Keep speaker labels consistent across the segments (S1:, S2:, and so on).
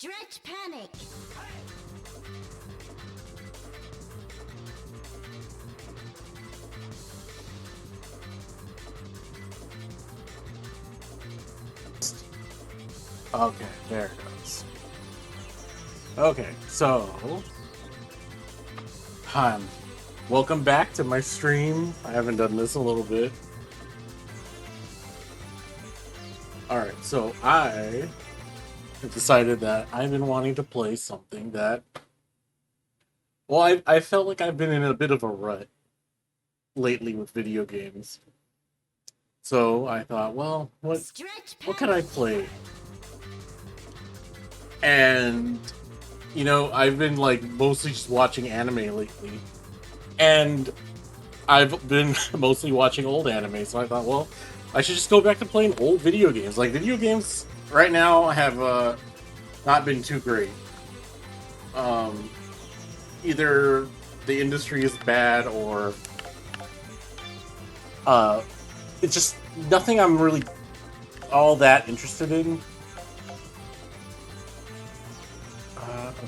S1: Stretch panic.
S2: Okay, there it goes. Okay, so hi, welcome back to my stream. I haven't done this in a little bit. Alright, so I have decided that I've been wanting to play something that, well, I felt like I've been in a bit of a rut lately with video games. So I thought, well, what could I play? And I've been like mostly just watching anime lately. And I've been mostly watching old anime, so I thought, well, I should just go back to playing old video games. Like, video games right now have not been too great. Either the industry is bad or it's just nothing I'm really all that interested in.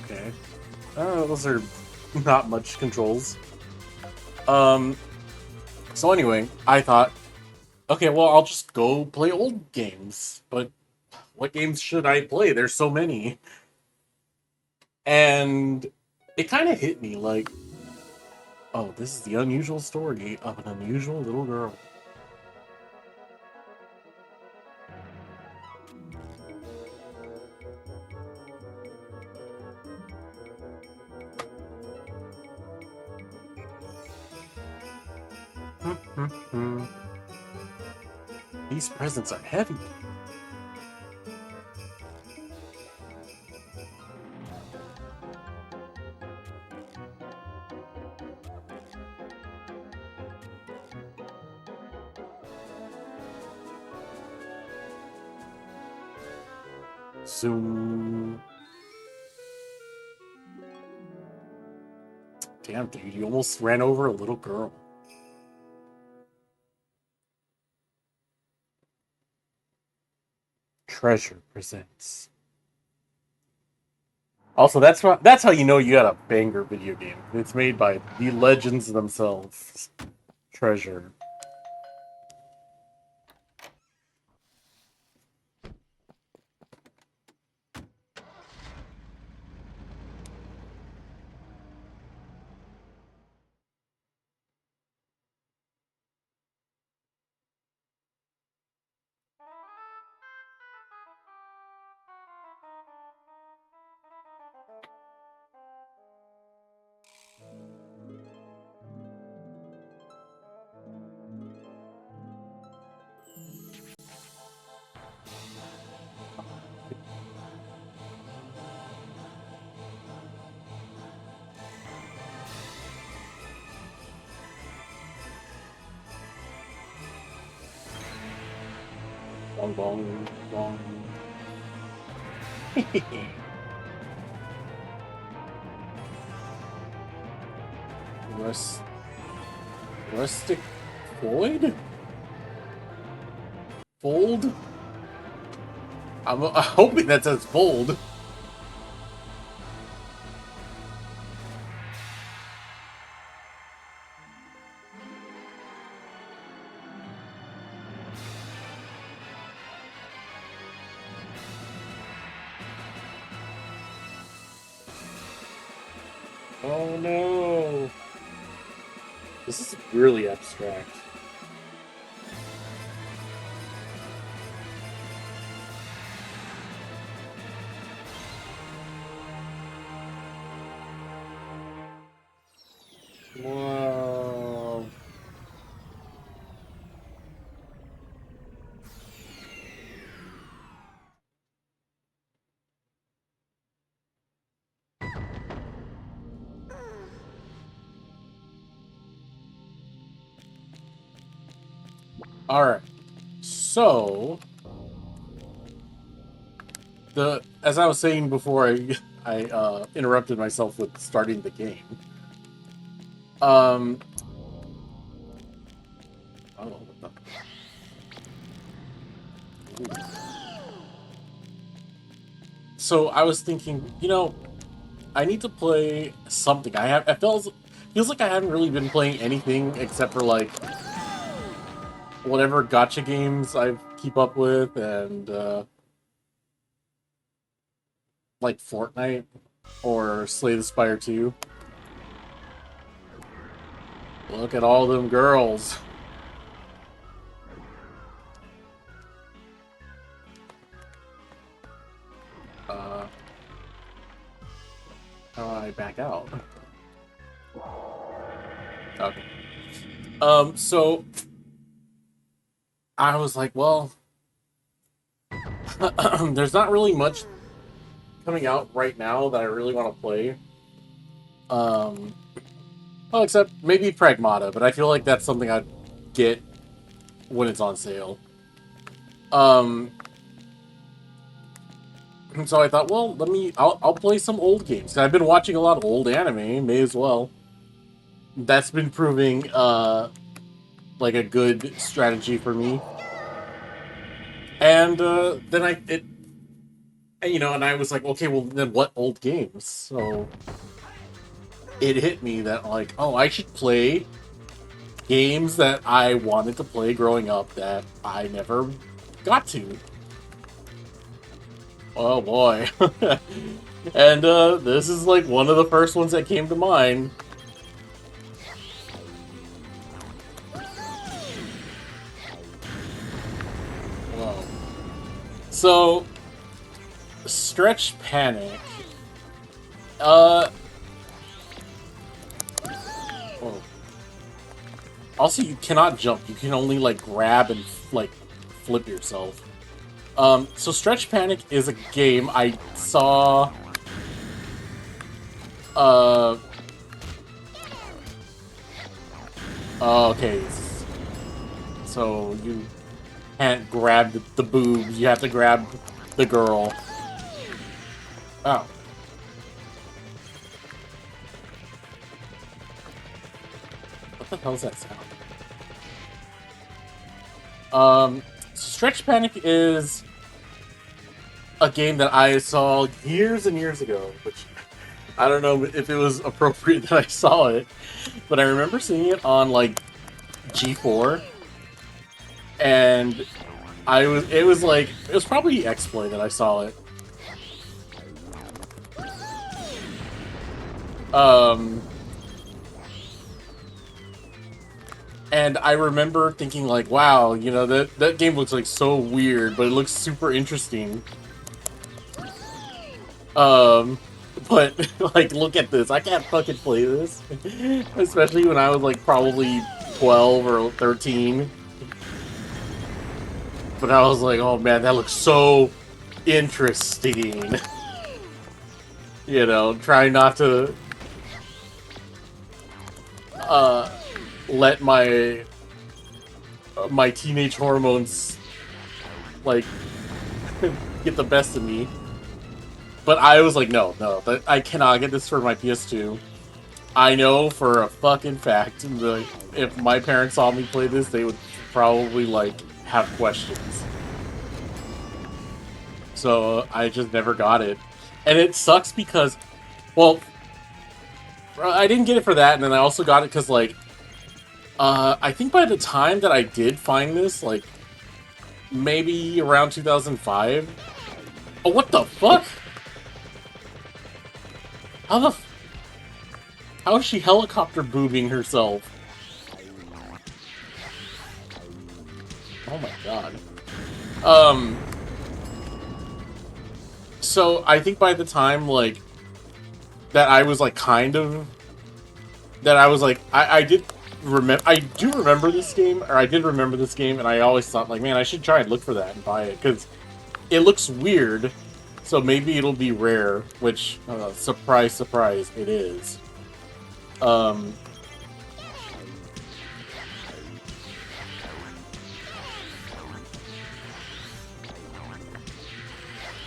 S2: Okay. Those are not much controls. So anyway, I thought, okay, well, I'll just go play old games. But what games should I play? There's so many. And it kind of hit me like, oh, this is the unusual story of an unusual little girl. These presents are heavy. Soon. Damn, dude, you almost ran over a little girl. Treasure presents. Also, that's how you know you got a banger video game. It's made by the legends themselves. Treasure. Bong bong bong. Rust, rustic void? Fold? I'm hoping that says fold. Oh no. This is really abstract. Wow. Alright. So as I was saying before I interrupted myself with starting the game. Um oh, what the? so I was thinking, I need to play something. It feels like I haven't really been playing anything except for like whatever gacha games I keep up with and like Fortnite or Slay the Spire 2. Look at all them girls. Uh, how do I back out? Okay. So I was like, well, there's not really much coming out right now that I really want to play. Um, well, except maybe Pragmata, but I feel like that's something I'd get when it's on sale. Um, so I thought, well, I'll play some old games. I've been watching a lot of old anime, may as well. That's been proving like a good strategy for me. And then and I was like, okay, well then what old games? So it hit me that like, oh, I should play games that I wanted to play growing up that I never got to. Oh boy. And this is like one of the first ones that came to mind. Whoa. So, Stretch Panic. Oh. Also, you cannot jump. You can only like grab and like flip yourself. So Stretch Panic is a game I saw. Okay. So you can't grab the boobs. You have to grab the girl. Oh. What the hell is that sound? Stretch Panic is a game that I saw years and years ago, which I don't know if it was appropriate that I saw it, but I remember seeing it on like G4, and it was probably Exploit that I saw it. And I remember thinking like, wow, that game looks like so weird, but it looks super interesting. But like, look at this. I can't fucking play this, especially when I was like probably 12 or 13. But I was like, oh man, that looks so interesting. Trying not to let my teenage hormones like get the best of me. But I was like, no, I cannot get this for my PS2. I know for a fucking fact that if my parents saw me play this, they would probably like have questions. So I just never got it. And it sucks because, well, I didn't get it for that, and then I also got it because, like, I think by the time that I did find this, like, maybe around 2005. Oh, what the fuck? How is she helicopter boobing herself? Oh my god. So I think by the time, like, that I was, like, I do remember this game, or I did remember this game, and I always thought, like, man, I should try and look for that and buy it, because it looks weird, so maybe it'll be rare, which, surprise, surprise, it is.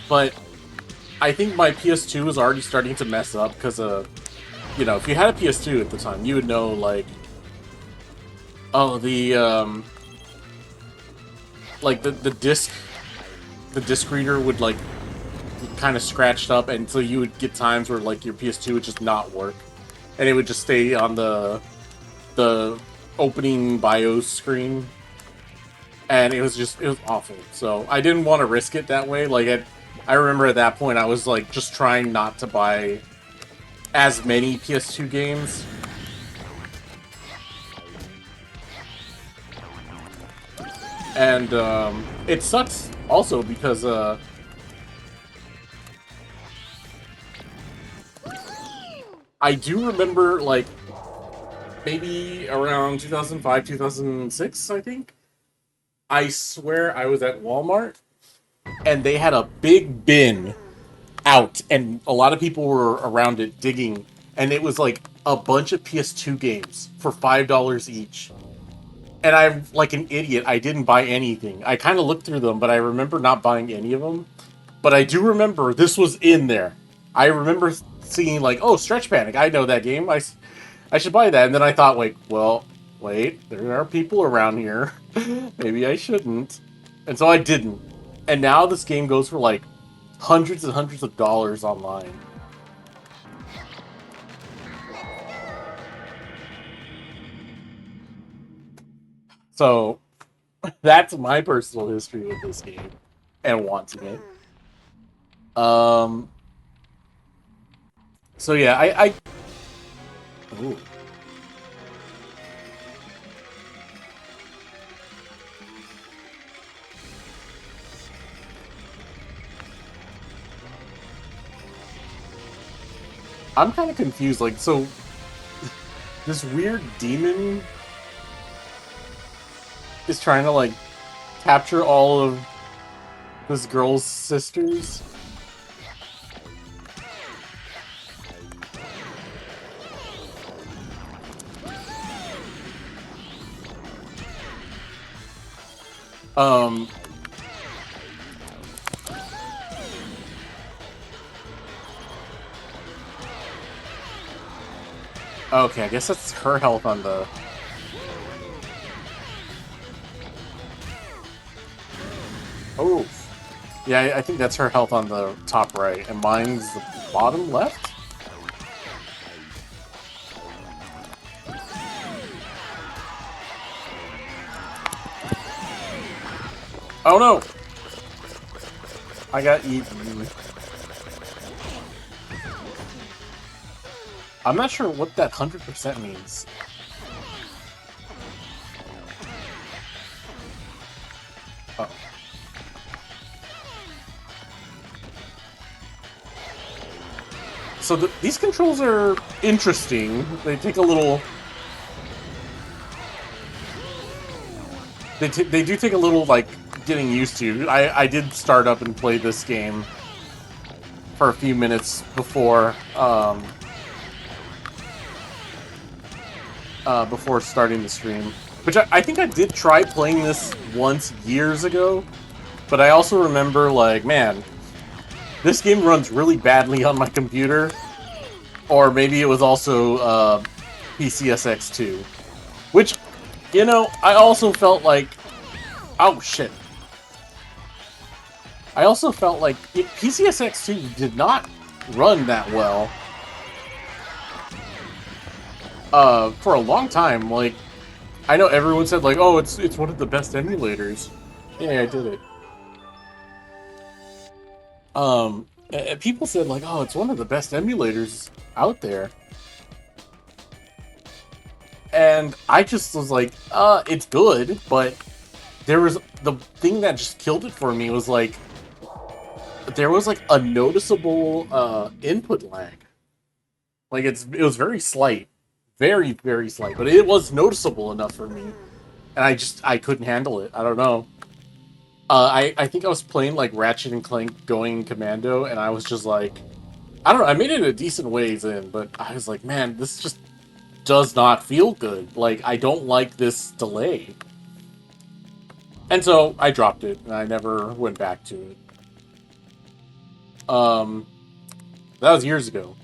S2: But I think my PS2 was already starting to mess up, because, if you had a PS2 at the time, you would know, like, oh, the disc reader would, like, kind of scratched up, and so you would get times where like your PS2 would just not work, and it would just stay on the opening BIOS screen, and it was awful. So I didn't want to risk it that way. I remember at that point I was like just trying not to buy as many PS2 games. And it sucks also because I do remember like maybe around 2005, 2006, I think. I swear I was at Walmart and they had a big bin out and a lot of people were around it digging, and it was like a bunch of PS2 games for $5 each. And I'm like an idiot. I didn't buy anything. I kind of looked through them, but I remember not buying any of them. But I do remember this was in there. I remember seeing like, oh, Stretch Panic. I know that game. I should buy that. And then I thought, like, well, wait, there are people around here. Maybe I shouldn't. And so I didn't. And now this game goes for like hundreds and hundreds of dollars online. So that's my personal history with this game and wanting it. Um. So yeah, ooh. I'm kind of confused. Like, so this weird demon is trying to like capture all of this girl's sisters. Um. Okay, I guess that's her health on the. Oh. Yeah, I think that's her health on the top right, and mine's the bottom left? Oh no! I got eaten. I'm not sure what that 100% means. Oh. So these controls are interesting. They take a little... They do take a little, like, getting used to. I did start up and play this game for a few minutes before starting the stream. Which I think I did try playing this once years ago, but I also remember, like, man, this game runs really badly on my computer. Or maybe it was also PCSX2. Which, you know, I also felt like... Oh, shit. I also felt like PCSX2 did not run that well. For a long time. Like, I know everyone said, like, oh, it's one of the best emulators. Yeah, I did it. People said, like, oh, it's one of the best emulators out there. And I just was like, it's good, but there was... The thing that just killed it for me was, like, there was, like, a noticeable, input lag. Like, it was very slight. Very, very slight. But it was noticeable enough for me. And I couldn't handle it. I don't know. I think I was playing, like, Ratchet and Clank Going Commando, and I was just like... I don't know, I made it a decent ways in, but I was like, man, this just does not feel good. Like, I don't like this delay. And so, I dropped it, and I never went back to it. That was years ago.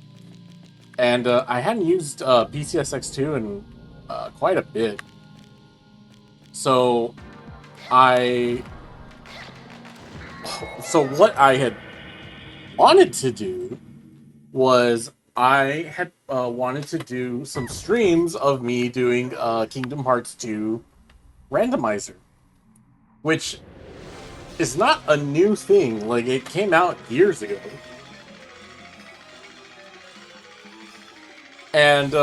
S2: And I hadn't used PCSX2 in quite a bit. So, So what I had wanted to do was I had wanted to do some streams of me doing Kingdom Hearts 2 randomizer, which is not a new thing. Like, it came out years ago. And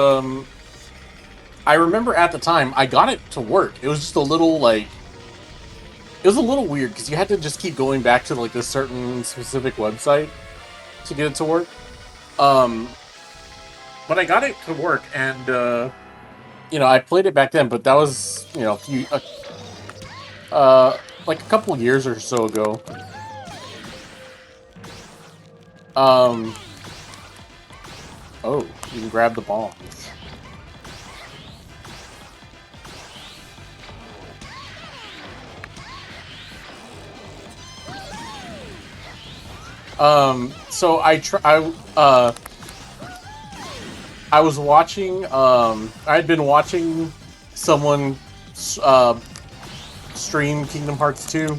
S2: I remember at the time I got it to work. It was just a little like it was a little weird because you had to just keep going back to like this certain specific website to get it to work. Um, but I got it to work, and I played it back then. But that was like a couple years or so ago. Um, oh, you can grab the bombs. So I was watching. I had been watching someone stream Kingdom Hearts 2,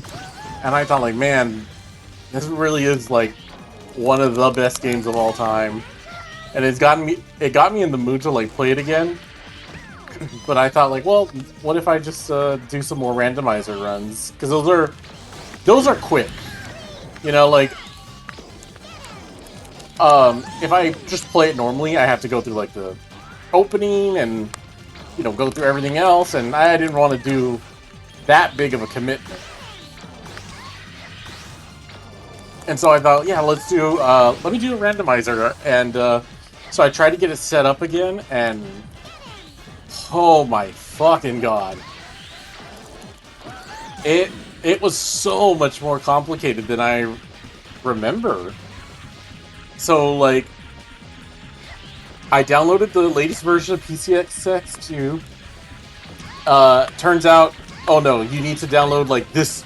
S2: and I thought, like, man, this really is like one of the best games of all time, and it got me in the mood to like play it again. But I thought, like, well, what if I just do some more randomizer runs? Because those are quick, like if I just play it normally, I have to go through like the opening and go through everything else, and I didn't want to do that big of a commitment. And so I thought, yeah, let me do a randomizer, and so I tried to get it set up again, and oh my fucking god, it was so much more complicated than I remember. So like, I downloaded the latest version of PCSX2. Turns out, oh no, you need to download like this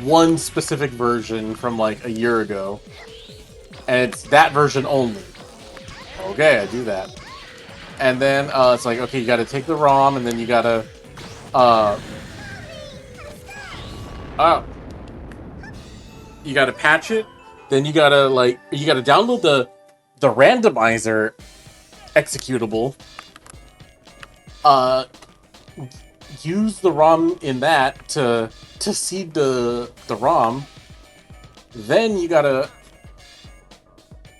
S2: one specific version from like a year ago, and it's that version only. Okay, I do that, and then it's like, okay, you got to take the ROM, and then you gotta you gotta patch it. Then you gotta download the randomizer executable. Use the ROM in that to seed the ROM. Then you gotta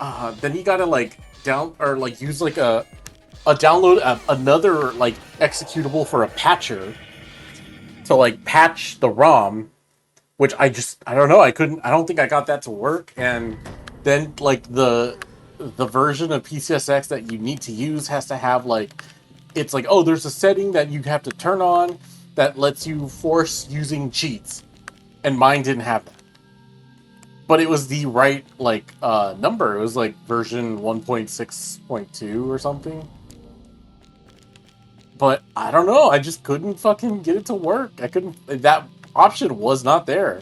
S2: like use like a download another like executable for a patcher to like patch the ROM, which I don't know, I don't think I got that to work. And then like the version of PCSX that you need to use has to have like, it's like, oh, there's a setting that you have to turn on that lets you force using cheats, and mine didn't have that. But it was the right like number. It was like version 1.6.2 or something. But I don't know, I just couldn't fucking get it to work. That option was not there.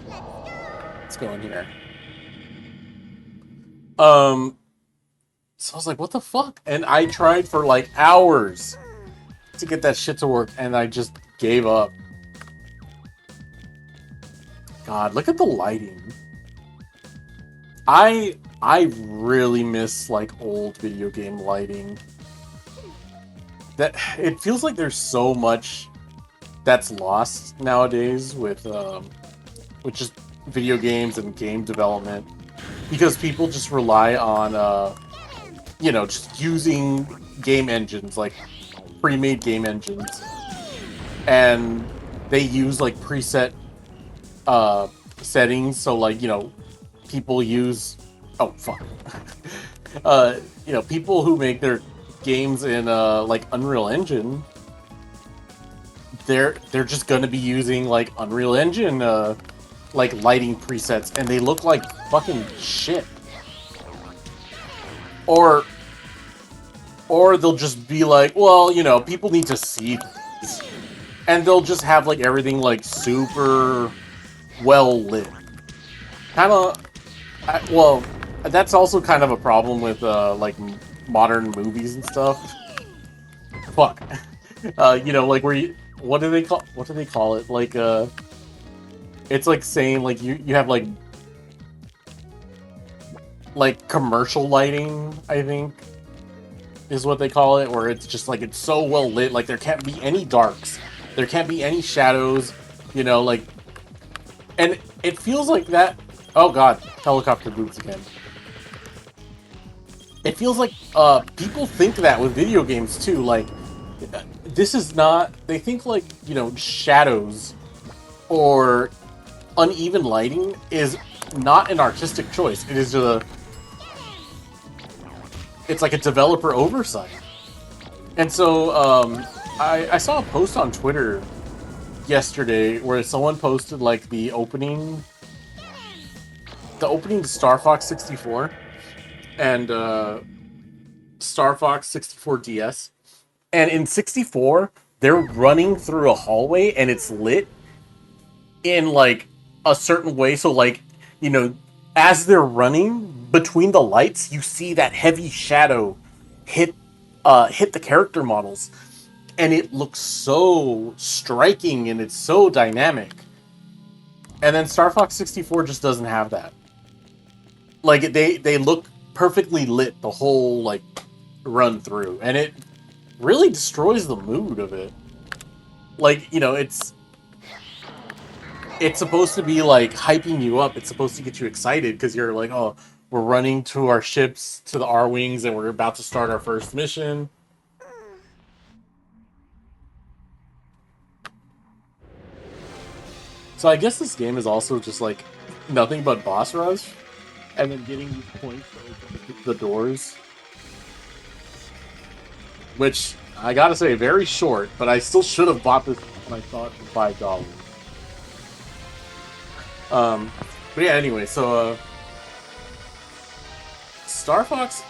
S2: Let's go in here. So I was like, what the fuck? And I tried for like hours to get that shit to work, and I just gave up. God, look at the lighting. I really miss like old video game lighting. That it feels like there's so much that's lost nowadays with just video games and game development, because people just rely on just using game engines, like pre-made game engines, and they use like preset settings. So like, people use people who make their games in like Unreal Engine, they're just gonna be using like Unreal Engine like lighting presets, and they look like fucking shit. Or they'll just be like, well, people need to see things, and they'll just have like everything like super well lit. Kind of, well, that's also kind of a problem with like modern movies and stuff. Fuck, like what do they call it? Like it's like saying like you have like like commercial lighting, I think is what they call it, where it's just like it's so well lit, like there can't be any darks, there can't be any shadows, you know, like, and it feels like that. Oh god, helicopter boots again. It feels like people think that with video games too, like this is not, they think like, you know, shadows or uneven lighting is not an artistic choice. It is it's like a developer oversight. And so I saw a post on Twitter yesterday where someone posted like the opening to Star Fox 64 and Star Fox 64 DS. And in 64, they're running through a hallway and it's lit in like a certain way. So like, you know, as they're running between the lights, you see that heavy shadow hit the character models, and it looks so striking and it's so dynamic. And then Star Fox 64 just doesn't have that. Like they look perfectly lit the whole like run through, and it really destroys the mood of it. Like, you know, it's supposed to be like hyping you up. It's supposed to get you excited because you're like, oh, we're running to our ships, to the R-Wings, and we're about to start our first mission. So I guess this game is also just like nothing but boss rush, and then getting these points to open the doors. Which, I gotta say, very short, but I still should have bought this when I saw it for $5. But yeah, anyway, so, Star Fox,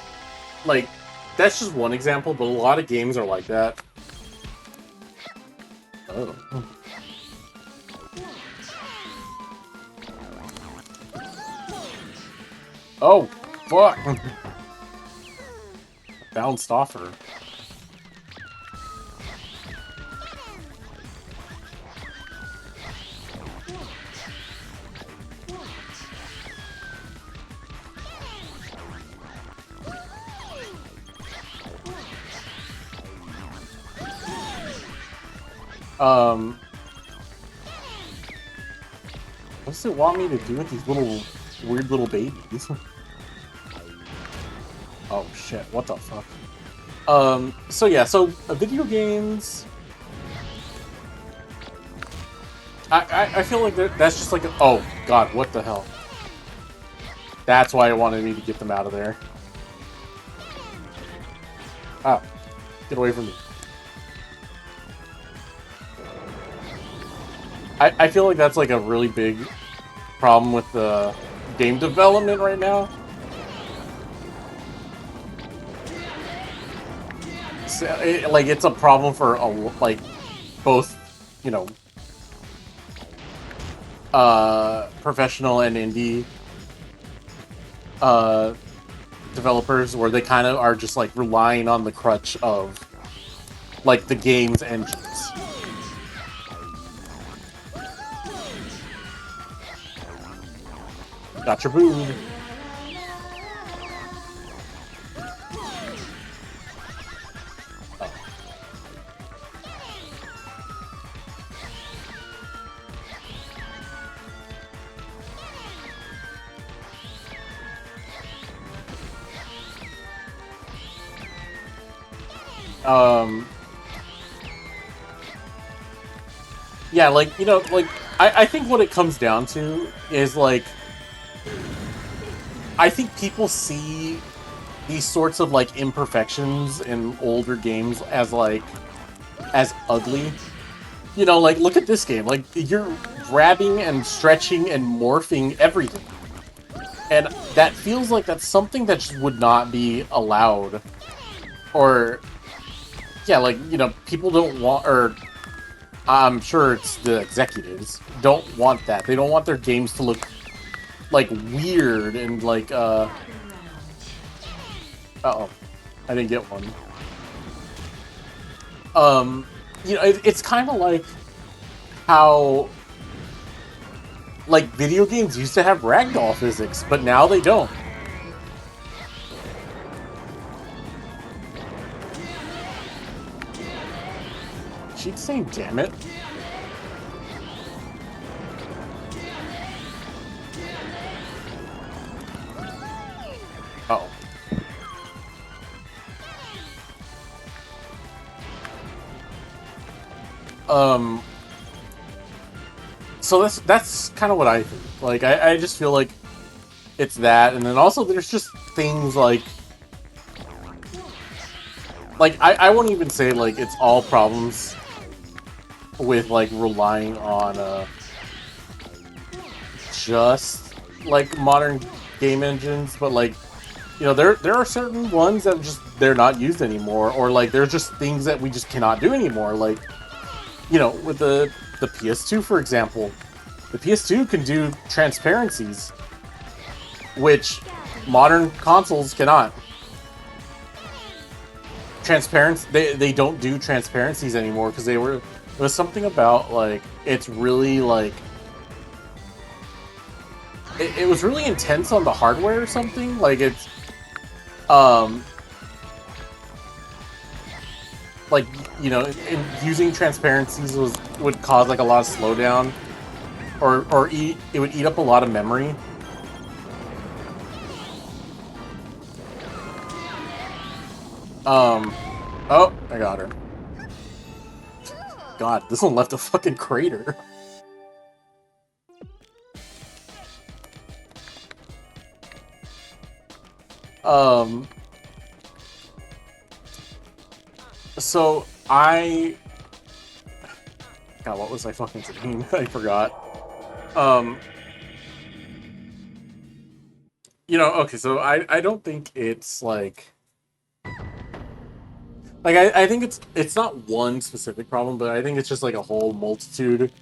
S2: like, that's just one example, but a lot of games are like that. Oh. Oh, fuck! Bounced off her. What does it want me to do with these little weird little babies? Oh shit, what the fuck? So yeah, so video games, I feel like that's just like oh god, what the hell? That's why it wanted me to get them out of there. Ah, get away from me. I feel like that's like a really big problem with the game development right now. So, like it's a problem for like both, you know, professional and indie developers, where they kind of are just like relying on the crutch of like the game's engines. Got your boom. Yeah, like, you know, like, I think what it comes down to is, like, I think people see these sorts of, like, imperfections in older games as, like, as ugly. You know, like, look at this game. Like, you're grabbing and stretching and morphing everything. And that feels like that's something that just would not be allowed. Or, yeah, like, you know, people don't want, or I'm sure it's the executives, don't want that. They don't want their games to look, like, weird and, like, uh-oh. I didn't get one. You know, it's kind of like how, like, video games used to have ragdoll physics, but now they don't. she saying damn it? Uh-oh. So that's kind of what I think. Like, I just feel like it's that, and then also there's just things like I won't even say like it's all problems with like relying on just like modern game engines, but like, you know, there are certain ones that just they're not used anymore, or like there's just things that we just cannot do anymore. Like, you know, with the PS2, for example, the PS2 can do transparencies, which modern consoles cannot. They don't do transparencies anymore because it was something about like it's really like it was really intense on the hardware or something. Like it's like, you know, using transparencies would cause like a lot of slowdown, or it would eat up a lot of memory. Oh, I got her. God, this one left a fucking crater. So God, what was I fucking saying? I forgot. You know, okay, so I don't think it's like I think it's not one specific problem, but I think it's just like a whole multitude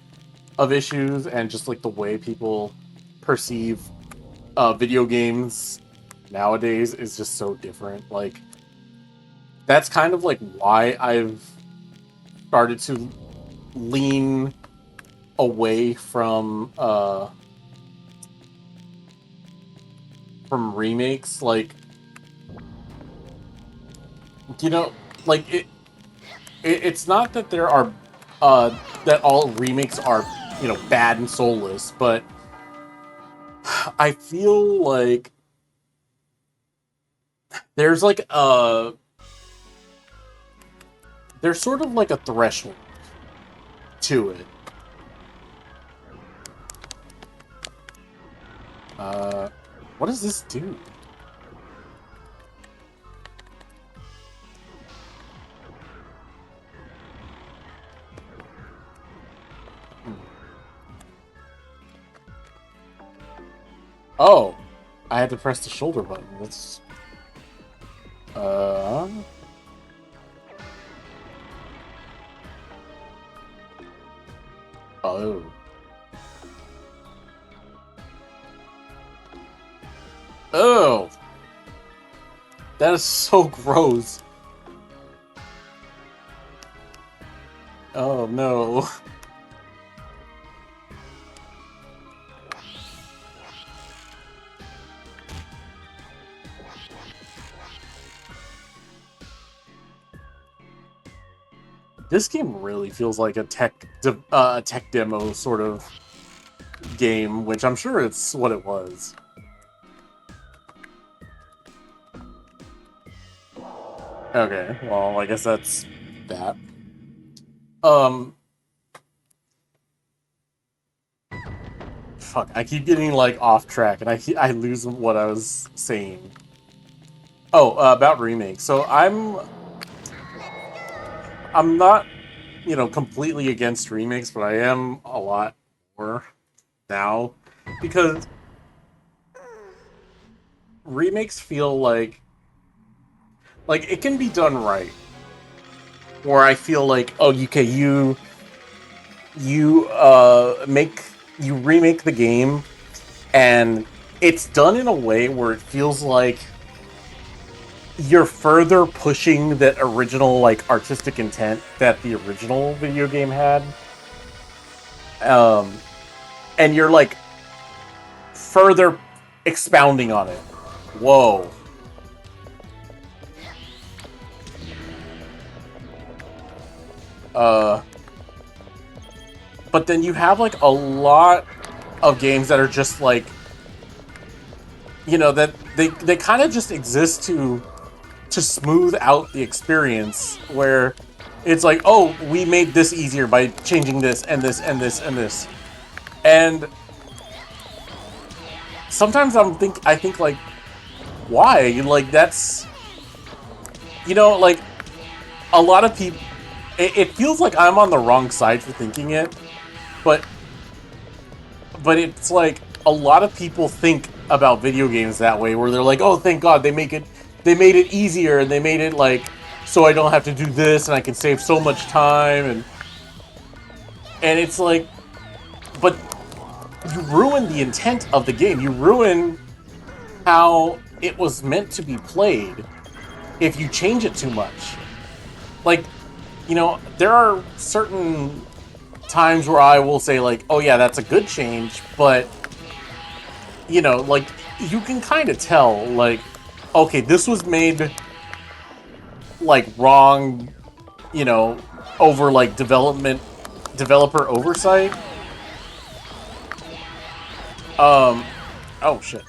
S2: of issues, and just like the way people perceive video games nowadays is just so different. Like, that's kind of like why I've started to lean away from remakes. Like, you know, like it's not that there are that all remakes are, you know, bad and soulless, but I feel like there's like there's sort of like a threshold to it. What does this do? Oh, I had to press the shoulder button. That's oh. Oh, that is so gross. Oh no. This game really feels like a tech demo sort of game, which I'm sure it's what it was. Okay, well, I guess that's that. Fuck, I keep getting like off track, and I lose what I was saying. Oh, about remakes. So I'm not, you know, completely against remakes, but I am a lot more now, because remakes feel like it can be done right. Where I feel like, oh, okay, you remake the game, and it's done in a way where it feels like you're further pushing that original like artistic intent that the original video game had, um, and you're like further expounding on it. Whoa. but then you have like a lot of games that are just like, you know, that they kind of just exist to smooth out the experience, where it's like, oh, we made this easier by changing this and this and this and this. And sometimes I think like, why? Like, that's, you know, like, a lot of people, it feels like I'm on the wrong side for thinking it, but it's like a lot of people think about video games that way, where they're like, oh, thank God they made it easier, and they made it like, so I don't have to do this and I can save so much time, and it's like, but you ruin the intent of the game. You ruin how it was meant to be played if you change it too much. Like, you know, there are certain times where I will say like, oh yeah, that's a good change, but, you know, like, you can kind of tell, like, okay, this was made like wrong, you know, over like developer oversight. Oh shit.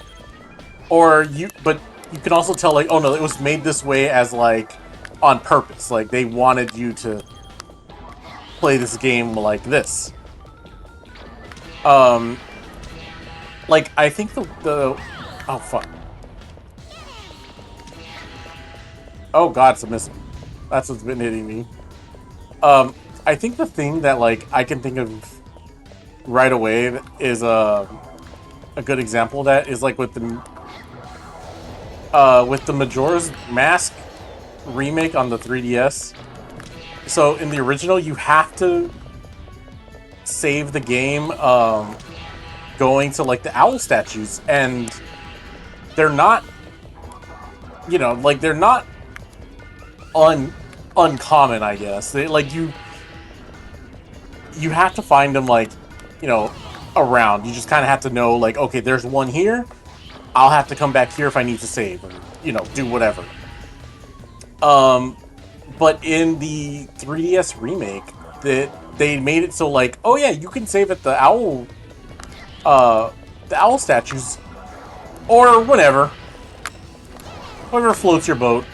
S2: But you can also tell, like, oh no, it was made this way as like on purpose. Like, they wanted you to play this game like this. Like, I think the oh fuck. Oh god, it's a miss. That's what's been hitting me. I think the thing that like I can think of right away is a good example of that is like with the Majora's Mask remake on the 3DS. So in the original, you have to save the game going to like the owl statues, and they're not, you know, like, they're not uncommon, I guess. They, like, you have to find them, like, you know, around. You just kind of have to know, like, okay, there's one here. I'll have to come back here if I need to save, or, you know, do whatever. But in the 3DS remake, they made it so, like, oh yeah, you can save at the owl statues, or whatever floats your boat.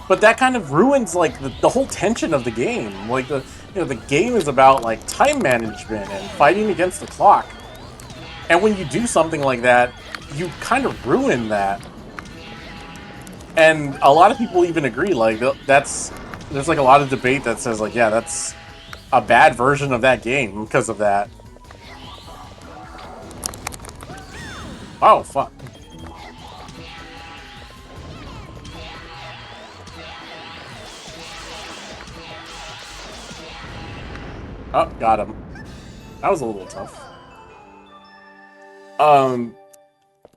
S2: But that kind of ruins like the whole tension of the game. Like, the game is about like time management and fighting against the clock. And when you do something like that, you kind of ruin that. And a lot of people even agree, like, there's like a lot of debate that says like, yeah, that's a bad version of that game because of that. Oh fuck. Oh, got him. That was a little tough.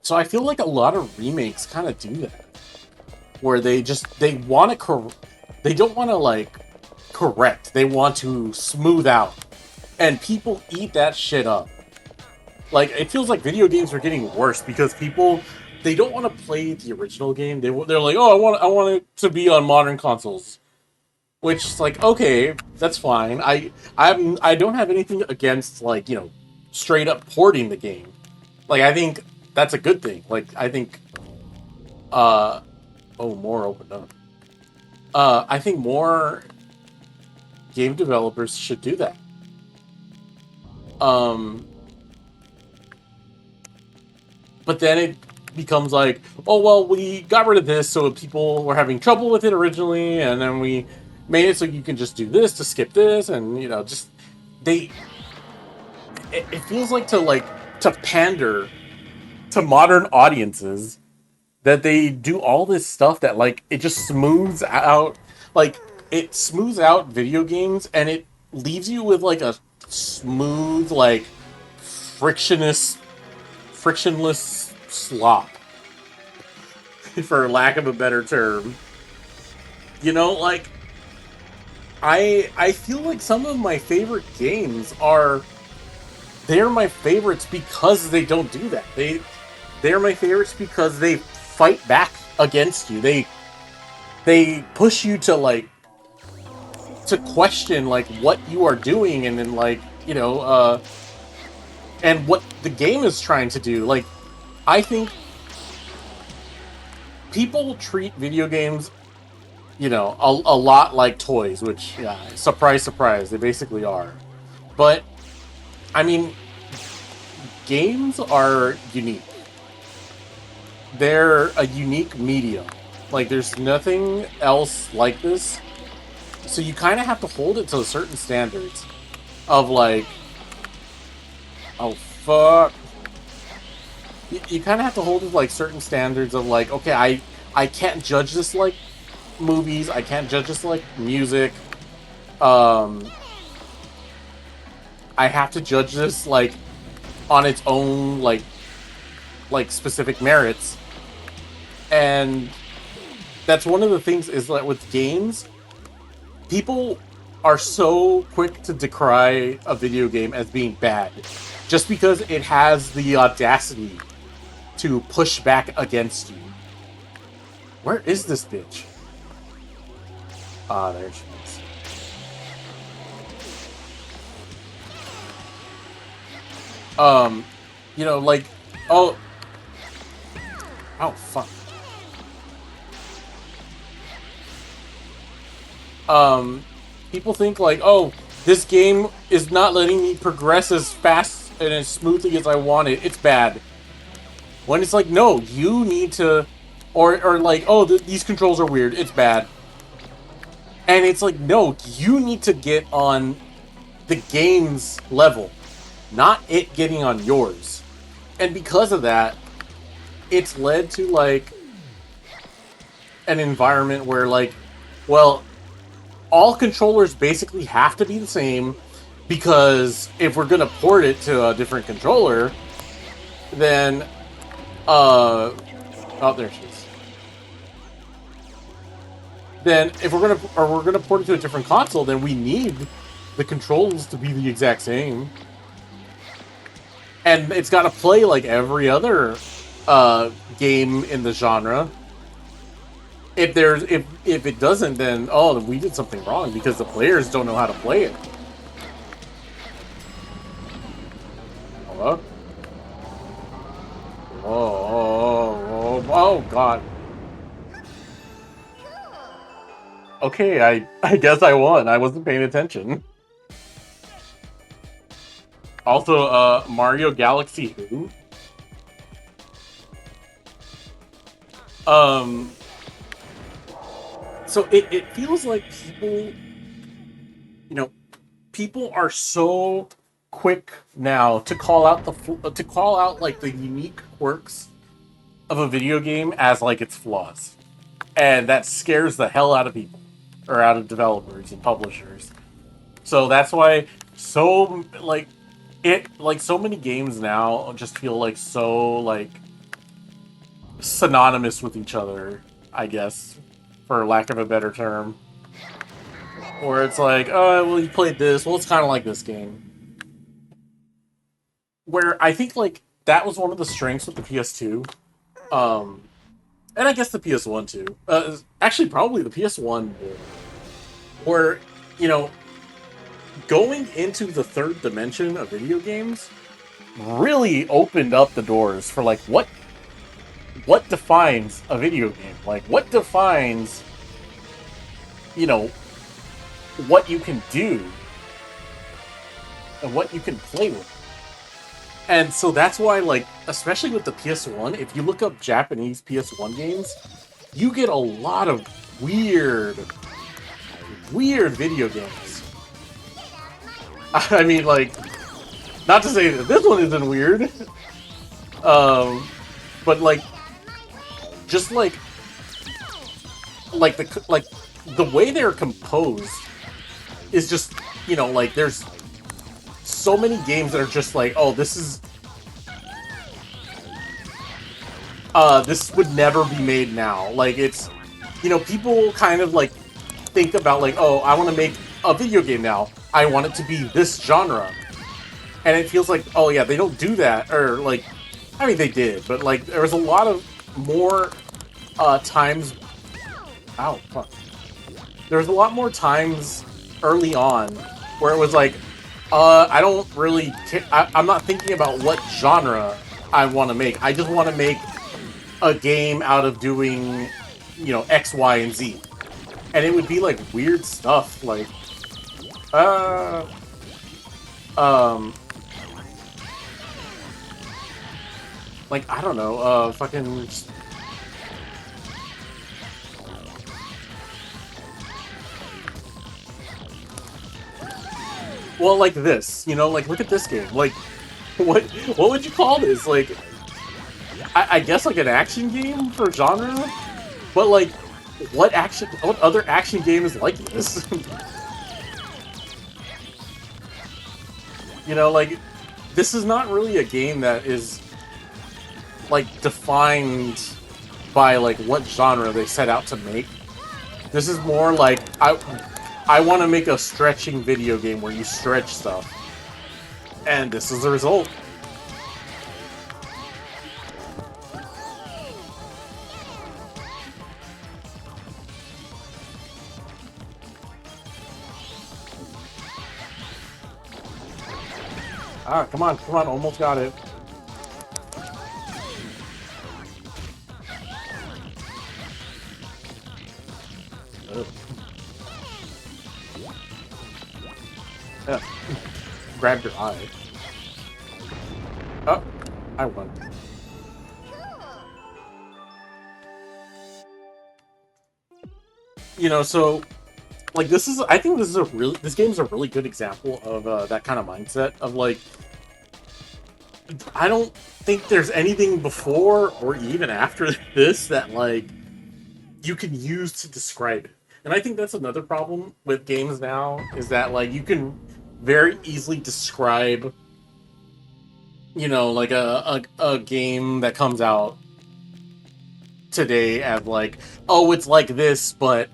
S2: So I feel like a lot of remakes kind of do that, where they want to they don't want to like correct. They want to smooth out, and people eat that shit up. Like, it feels like video games are getting worse because people, they don't want to play the original game. They're like, oh, I want it to be on modern consoles. Which is like, okay, that's fine. I don't have anything against, like, you know, straight up porting the game. Like, I think that's a good thing. Like, I think oh, more opened up. I think more game developers should do that. But then it becomes like, oh well, we got rid of this, so people were having trouble with it originally, and then we made it so you can just do this to skip this, and, you know, just it feels like to pander to modern audiences, that they do all this stuff that, like, it just smooths out, like, it smooths out video games, and it leaves you with like a smooth, like, frictionless slop, for lack of a better term. You know, like, I feel like some of my favorite games they're my favorites because they don't do that. They're my favorites because they fight back against you. They push you to, like, to question, like, what you are doing, and then, like, you know, and what the game is trying to do. Like, I think people treat video games, a lot like toys, which, yeah, surprise, surprise, they basically are. But, I mean, games are unique. They're a unique medium. Like, there's nothing else like this. So you kind of have to hold it to certain standards of, like, oh, fuck. You kind of have to hold it, like, certain standards of, like, okay, I can't judge this like movies. I can't judge this like music. I have to judge this, like, on its own, like specific merits. And that's one of the things is that with games, people are so quick to decry a video game as being bad just because it has the audacity to push back against you. Where is this bitch? Ah, there she is. Like, oh, fuck. People think like, oh, this game is not letting me progress as fast and as smoothly as I want it. It's bad. When it's like, no, you need to, or like, oh, these controls are weird. It's bad. And it's like, no, you need to get on the game's level, not it getting on yours. And because of that, it's led to, like, an environment where, like, well, all controllers basically have to be the same, because if we're gonna port it to a different controller, then, oh, there she is. Then if we're gonna port it to a different console, then we need the controls to be the exact same. And it's got to play like every other game in the genre. If it doesn't, then we did something wrong because the players don't know how to play it. Hello? Oh god. Okay, I guess I won. I wasn't paying attention. Also, Mario Galaxy Who? So it feels like people are so quick now to call out like the unique quirks of a video game as like its flaws, and that scares the hell out of people, or out of developers and publishers. So that's why so many games now just feel like so like synonymous with each other, I guess, for lack of a better term. Or it's like, oh, well, you played this. Well, it's kind of like this game. Where I think like that was one of the strengths with the PS2, and I guess the PS1 too. Actually, probably the PS1, where going into the third dimension of video games really opened up the doors for like what defines a video game, like what defines what you can do and what you can play with. And so that's why, like, especially with the PS1, if you look up Japanese PS1 games, you get a lot of weird video games. I mean, like, not to say that this one isn't weird, but like, just like the way they're composed is just, like, there's so many games that are just like, oh, this would never be made now. Like, it's, people kind of like think about like, oh, I want to make a video game now. I want it to be this genre. And it feels like, oh yeah, they don't do that. Or like, I mean, they did, but like, there was a lot of more times. Ow, fuck. There was a lot more times early on where it was like, I don't really care. I'm not thinking about what genre I want to make. I just want to make a game out of doing, X, Y, and Z. And it would be like weird stuff, uh, um, I don't know, fucking. Well, like this, look at this game. What would you call this? I guess like an action game for genre? But what other action game is like this? This is not really a game that is, defined by, what genre they set out to make. This is more like, I want to make a stretching video game where you stretch stuff. And this is the result. Ah, come on, almost got it. Ugh. Yeah. Grabbed your eye. Oh, I won. So, I think this game's a really good example of that kind of mindset of, I don't think there's anything before or even after this that, you can use to describe it. And I think that's another problem with games now, is that, you can very easily describe, a game that comes out today as, oh, it's like this, but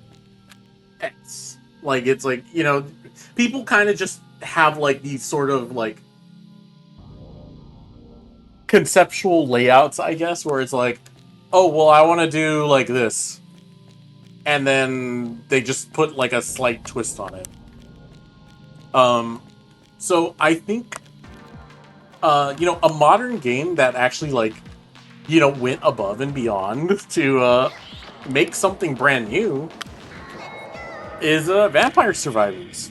S2: X. It's people kind of just have, these sort of, conceptual layouts, I guess, where it's oh, well, I want to do like this. And then they just put, a slight twist on it. So I think, a modern game that actually, went above and beyond to make something brand new is Vampire Survivors.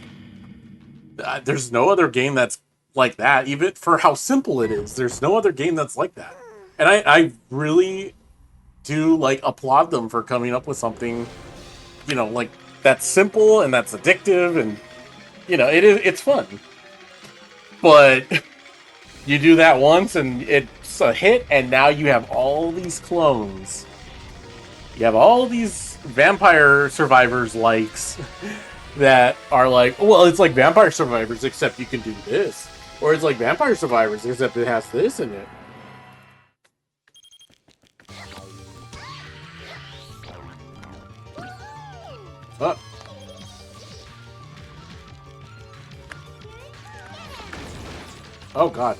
S2: There's no other game that's like that, even for how simple it is. There's no other game that's like that. And I really do, applaud them for coming up with something, that's simple and that's addictive, and, it's fun. But you do that once and it's a hit, and now you have all these clones. You have all these Vampire Survivors likes that are well, it's like Vampire Survivors, except you can do this. Or it's like Vampire Survivors, except it has this in it. Oh. Oh, God.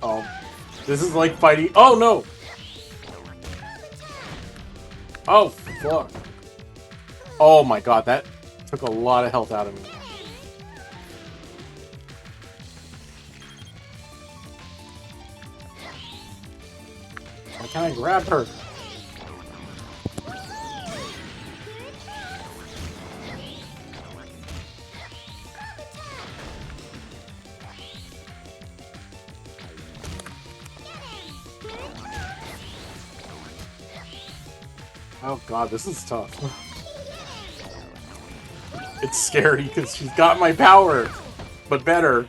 S2: Oh. This is like fighting... Oh, no! Oh, fuck. Oh, my God. That took a lot of health out of me. Why can't I grab her? Oh God, this is tough. It's scary because she's got my power, but better.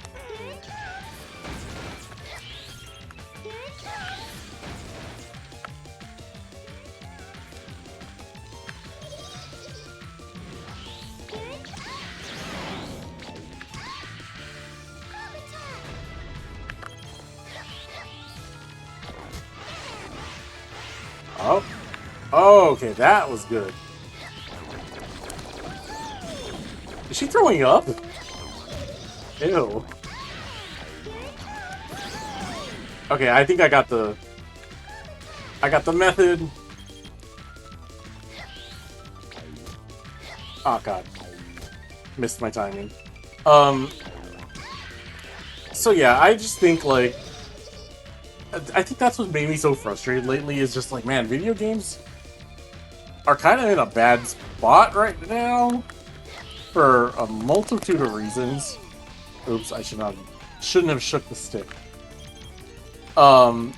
S2: Oh. Oh, okay, that was good. Is she throwing up? Ew. Okay, I think I got the method. Oh god, missed my timing. Um, so yeah, I just think like I think that's what made me so frustrated lately. Is just like, man, video games are kind of in a bad spot right now for a multitude of reasons. Oops, I shouldn't have shook the stick. Um,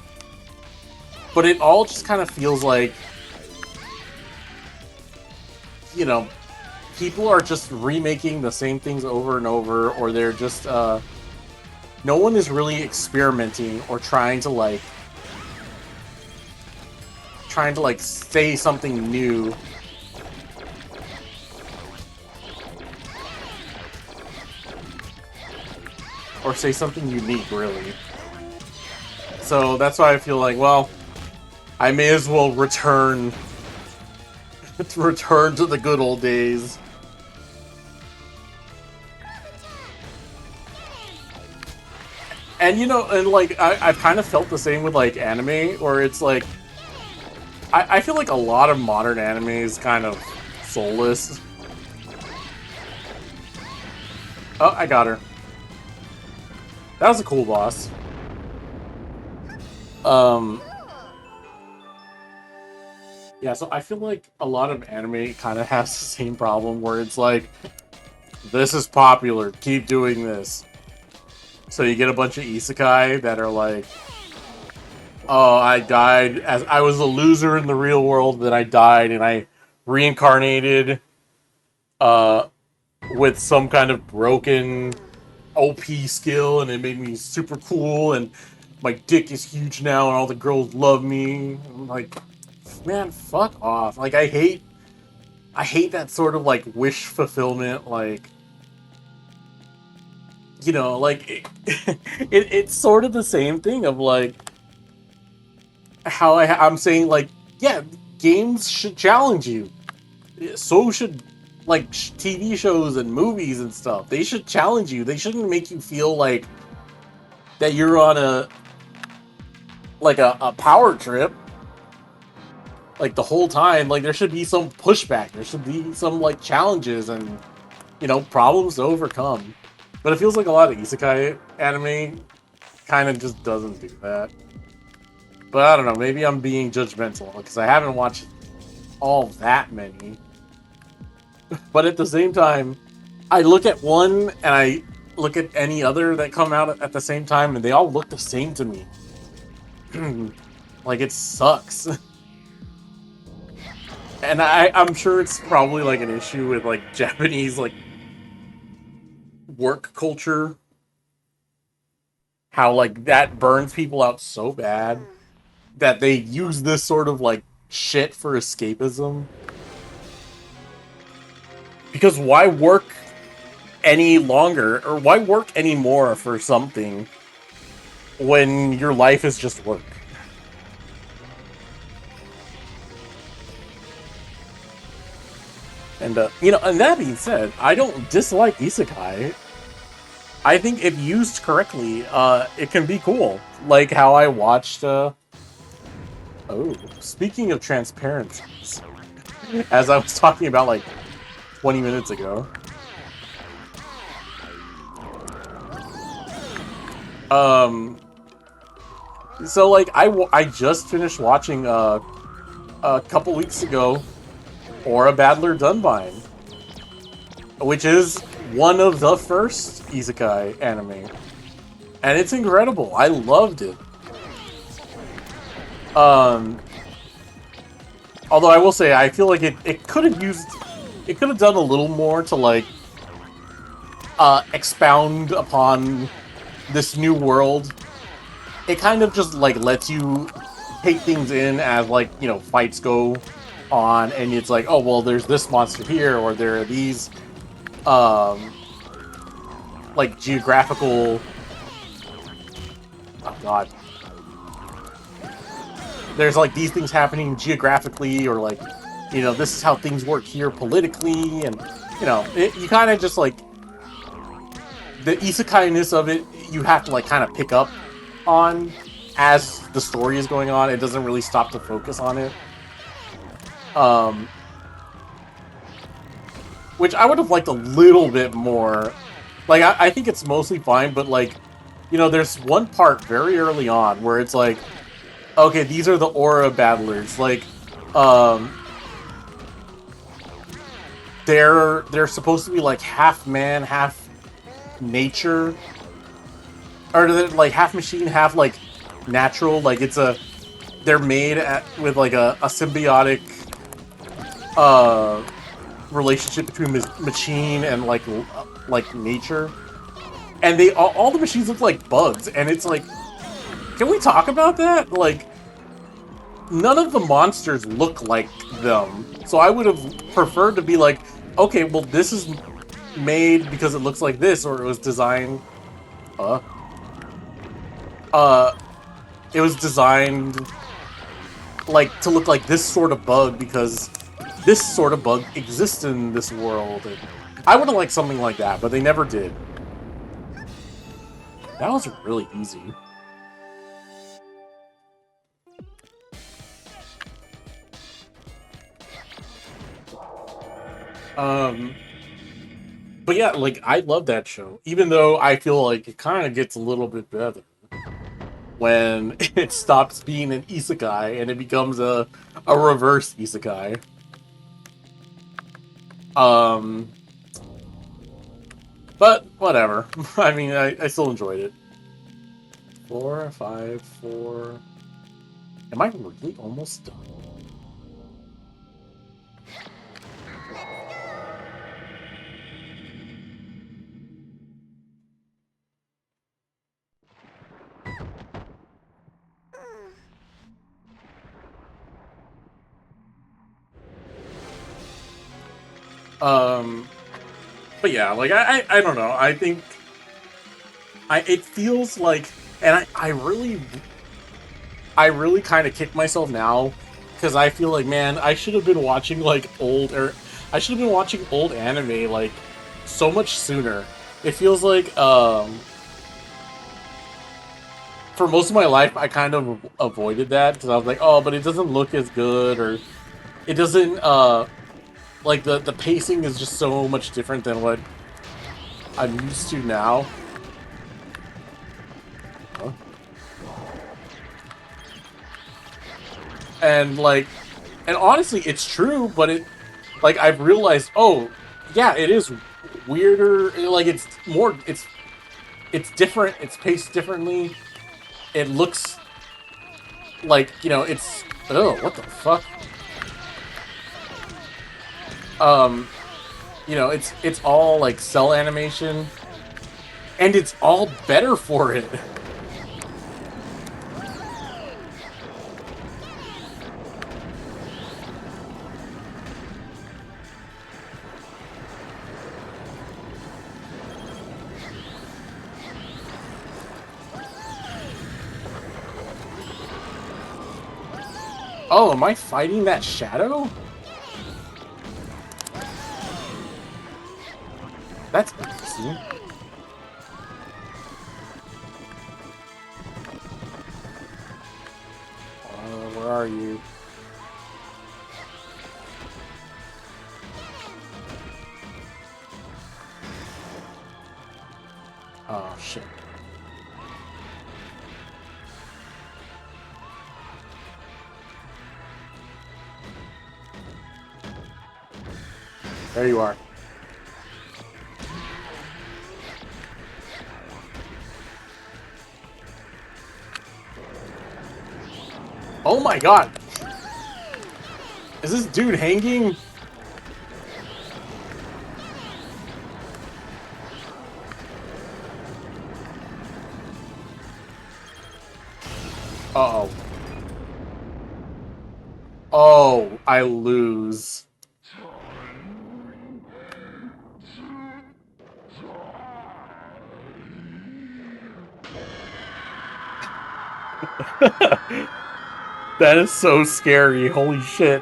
S2: but it all just kind of feels like, you know, people are just remaking the same things over and over, or they're just no one is really experimenting or trying to like say something new. Or say something unique, really. So that's why I feel like, well, I may as well return return to the good old days. And you know, and like I've kind of felt the same with like anime, where it's like I feel like a lot of modern anime is kind of soulless. Oh, I got her. That was a cool boss. Yeah, so I feel like a lot of anime kind of has the same problem where it's like, this is popular, keep doing this. So you get a bunch of isekai that are like, oh, I died as I was a loser in the real world, that I died and I reincarnated uh with some kind of broken OP skill and it made me super cool and my dick is huge now and all the girls love me. I'm like, man, fuck off. Like I hate that sort of like wish fulfillment, like, you know, like it's sort of the same thing of like how I'm saying like, yeah, games should challenge you. So should like TV shows and movies and stuff. They should challenge you. They shouldn't make you feel like that you're on a power trip like the whole time. Like there should be some pushback. There should be some like challenges and, you know, problems to overcome. But it feels like a lot of isekai anime kind of just doesn't do that. But I don't know, maybe I'm being judgmental because I haven't watched all that many. But at the same time, I look at one and I look at any other that come out at the same time and they all look the same to me. Like it sucks. And I'm sure it's probably like an issue with like Japanese like work culture. How like that burns people out so bad that they use this sort of like shit for escapism. Because why work any longer or why work anymore for something when your life is just work? And you know, and that being said, I don't dislike isekai. I think if used correctly, it can be cool. Like how I watched oh, speaking of transparencies, as I was talking about like 20 minutes ago. So like I just finished watching a couple weeks ago Aura Battler Dunbine, which is one of the first isekai anime. And it's incredible. I loved it. Although I will say I feel like it could have done a little more to like expound upon this new world. It kind of just like lets you take things in as like, you know, fights go on and it's like, oh well, there's this monster here or there are these like geographical, oh god, there's like these things happening geographically or like, you know, this is how things work here politically, and you know you kind of just like the isekai-ness of it you have to like kind of pick up on as the story is going on. It doesn't really stop to focus on it. which I would have liked a little bit more. Like, I think it's mostly fine, but like, you know, there's one part very early on where it's like, okay, these are the aura battlers. Like, um, they're supposed to be like half man, half nature, or they're like half machine, half like natural. Like they're made with like a symbiotic uh relationship between machine and like nature, and they all the machines look like bugs, and it's like, can we talk about that? Like, none of the monsters look like them, so I would have preferred to be like, okay, well, this is made because it looks like this, or it was designed uh uh it was designed like to look like this sort of bug because this sort of bug exists in this world. And I would have liked something like that, but they never did. That was really easy. But yeah, like, I love that show, even though I feel like it kind of gets a little bit better when it stops being an isekai and it becomes a reverse isekai. Um, but whatever. I mean, I still enjoyed it. 4, 5, 4. Am I really almost done? But yeah, like, I don't know. I think it feels like, and I really kind of kick myself now because I feel like, man, I should have been watching like I should have been watching old anime like so much sooner. It feels like for most of my life I kind of avoided that because I was like, oh, but it doesn't look as good, or it doesn't like the pacing is just so much different than what I'm used to now. Huh? And like, and honestly, it's true, but like, I've realized, oh, yeah, it is weirder. Like, it's different. It's paced differently. It looks like, you know, it's, oh, what the fuck? Um, you know, it's all like cell animation, and it's all better for it. Oh, am I fighting that shadow? That's interesting. Where are you? Oh, shit. There you are. Oh my god! Is this dude hanging? Uh-oh. Oh, I lose. That is so scary. Holy shit.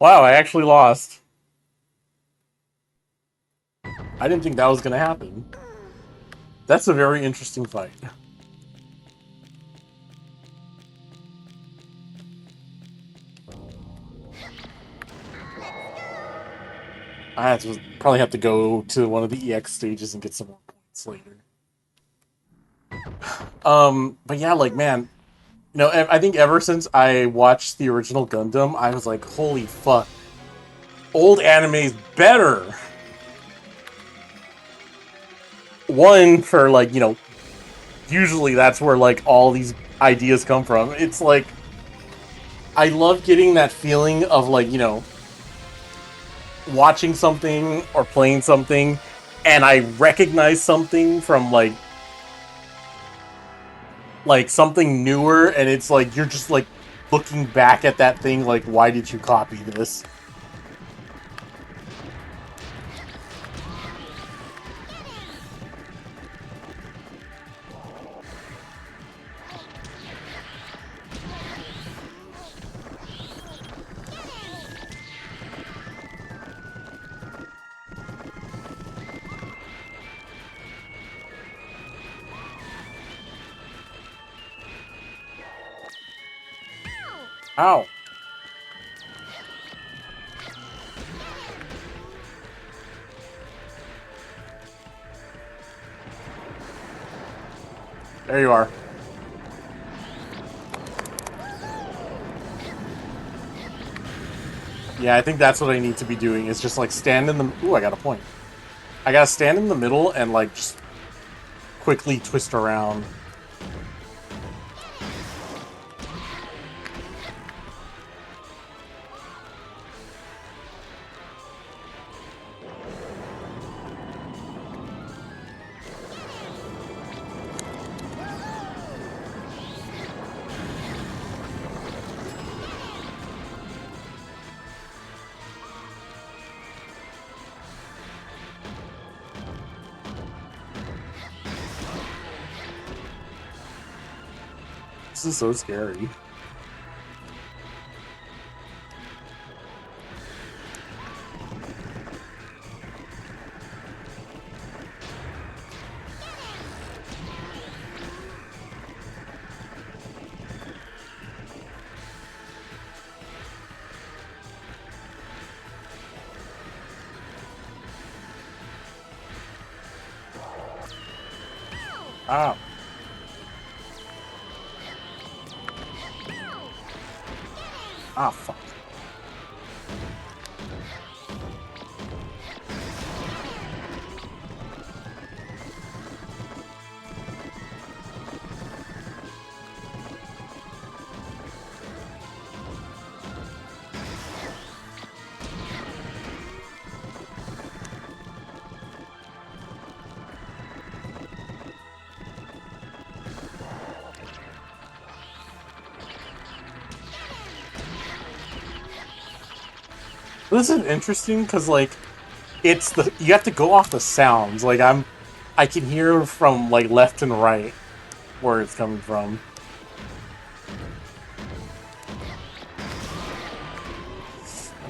S2: Wow, I actually lost. I didn't think that was gonna happen. That's a very interesting fight. I have to probably have to go to one of the EX stages and get some more points later. But yeah, like man, I think ever since I watched the original Gundam, I was like, holy fuck, old anime's better. One for like usually that's where like all these ideas come from. It's like I love getting that feeling of like watching something or playing something, and I recognize something from like something newer, and it's like you're just like looking back at that thing like, why did you copy this? Ow. There you are. Yeah, I think that's what I need to be doing, is just like stand in the... Ooh, I got a point. I gotta stand in the middle and like just quickly twist around. This is so scary. Ah. Ah, fuck. This is interesting because like it's the you have to go off the sounds. Like I can hear from like left and right where it's coming from.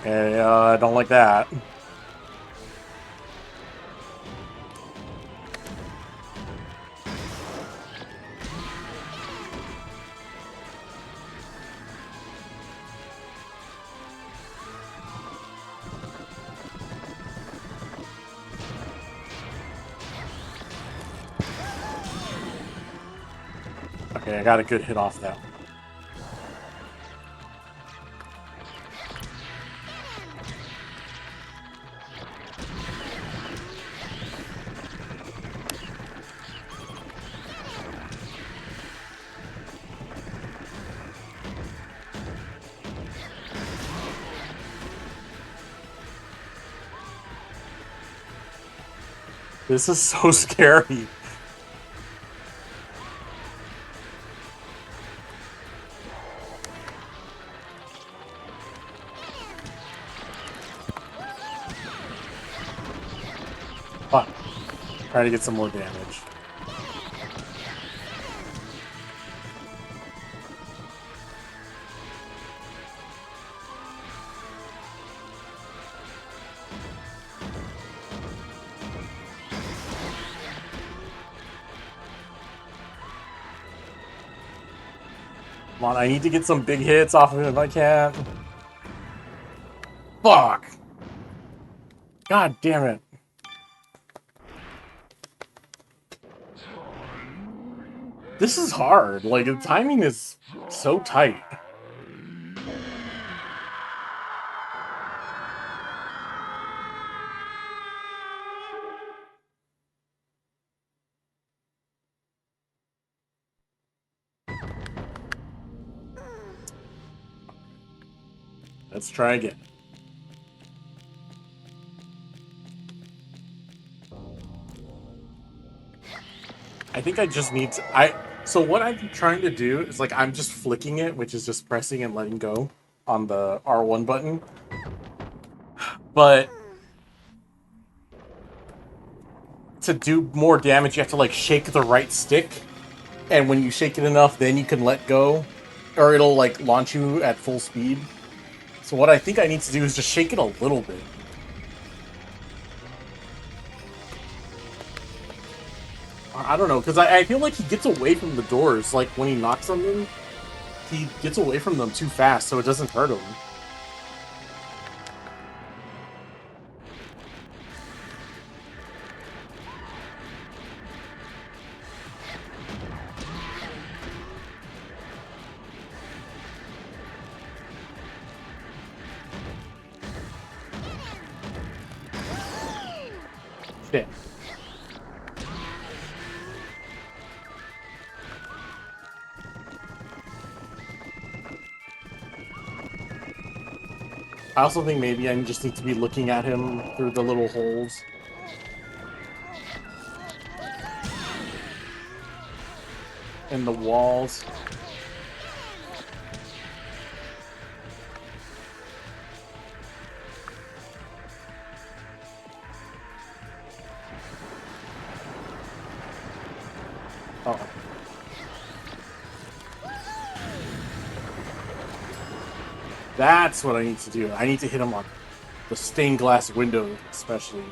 S2: Okay, I don't like that. Okay, I got a good hit off that one. This is so scary. Fuck. Try to get some more damage. Come on, I need to get some big hits off of him if I can. Fuck! God damn it. This is hard. Like, the timing is so tight. Let's try again. I think I just need to... So what I'm trying to do is, like, I'm just flicking it, which is just pressing and letting go on the R1 button. But to do more damage, you have to, like, shake the right stick. And when you shake it enough, then you can let go. Or it'll, like, launch you at full speed. So what I think I need to do is just shake it a little bit. I don't know, because I feel like he gets away from the doors. Like, when he knocks on them, he gets away from them too fast, so it doesn't hurt him. Shit. I also think maybe I just need to be looking at him through the little holes. In the walls. Oh. That's what I need to do. I need to hit him on the stained glass window, especially.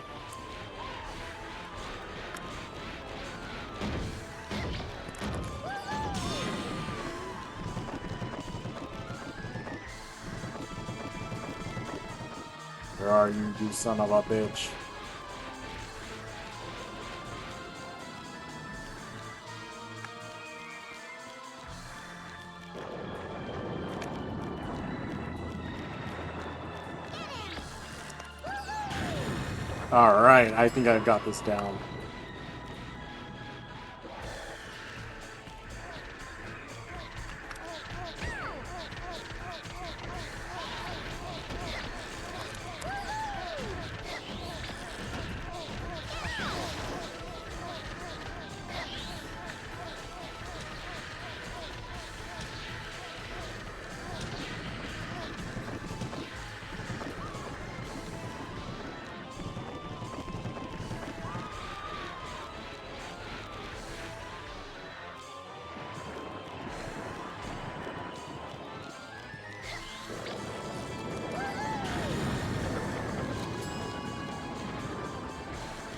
S2: Where are you, you son of a bitch? Alright, I think I've got this down.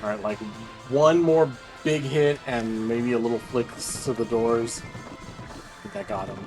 S2: Alright, like one more big hit and maybe a little flicks to the doors. I think I got him.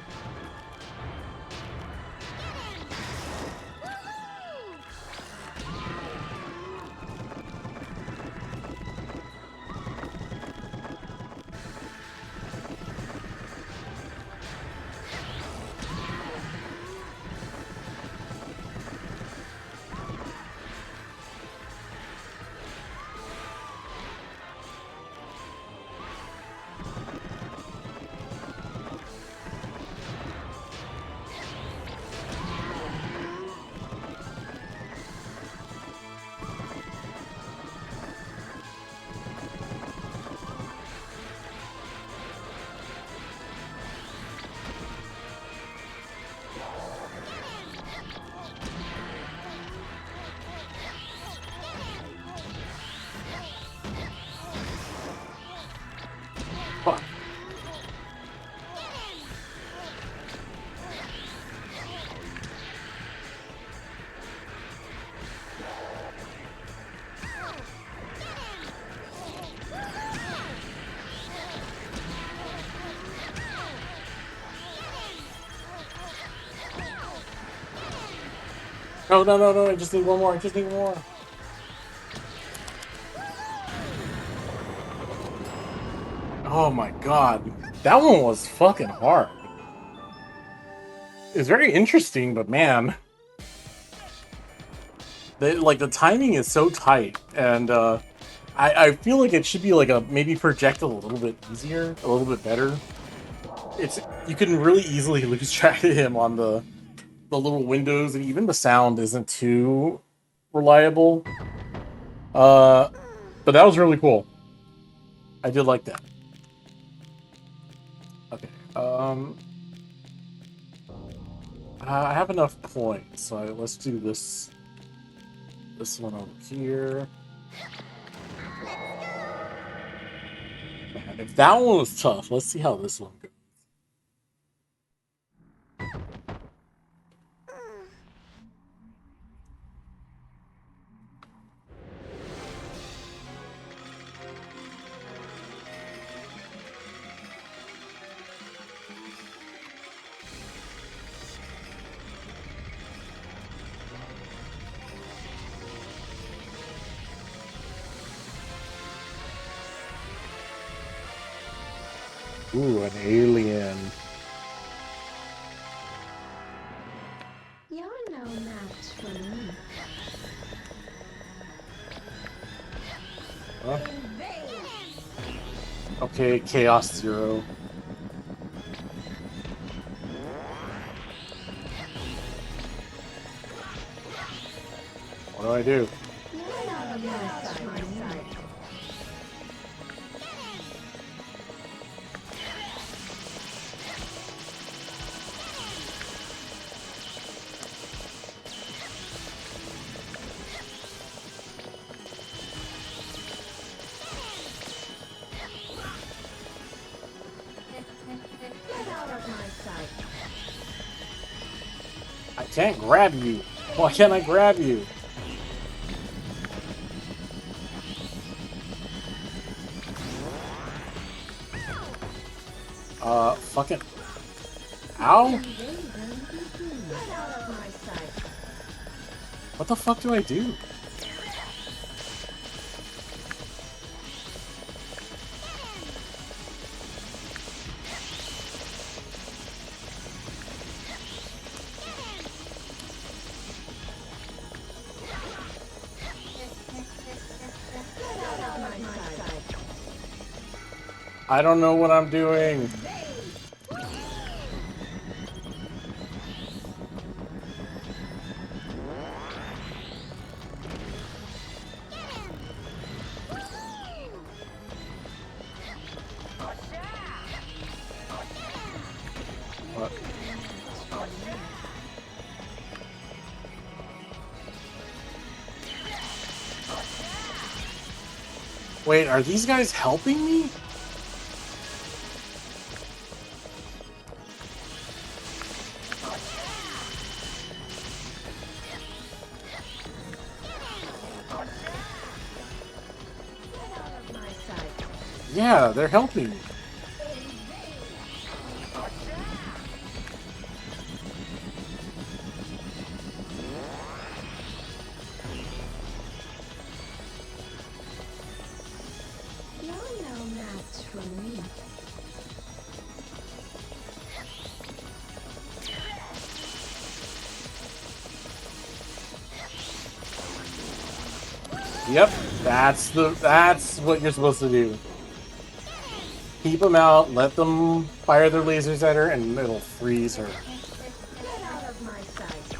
S2: Fuck. No, no, no, no, I just need one more, I just need one more. Oh my god. That one was fucking hard. It's very interesting, but man. The timing is so tight, and I feel like it should be like a maybe projected a little bit easier, a little bit better. It's you can really easily lose track of him on the little windows, and even the sound isn't too reliable. But that was really cool. I did like that. Okay. I have enough points, so let's do this. This one over here. Man, if that one was tough, let's see how this one goes. Ooh, an alien.
S1: You're no match for me.
S2: Huh? Okay, Chaos Zero. What do I do?
S1: You're not a match for me. Get out of my sight.
S2: I can't grab you. Why can't I grab you? Fucking. Ow!
S1: Get out of my sight.
S2: What the fuck do I do?
S1: Get out of my sight.
S2: I don't know what I'm doing. What? Wait, are these guys helping me?
S1: Get out of my sight.
S2: Yeah, they're helping me.
S1: You're no match for me.
S2: Yep, that's what you're supposed to do. Keep them out, let them fire their lasers at her, and it'll freeze her.
S1: Get out of my sight.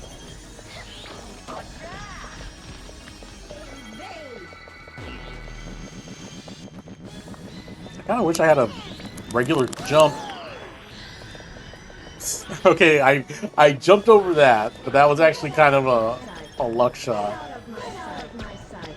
S2: I kind of wish I had a regular jump. Okay, I jumped over that, but that was actually kind of a luck shot.
S1: Out of my sight. My sight.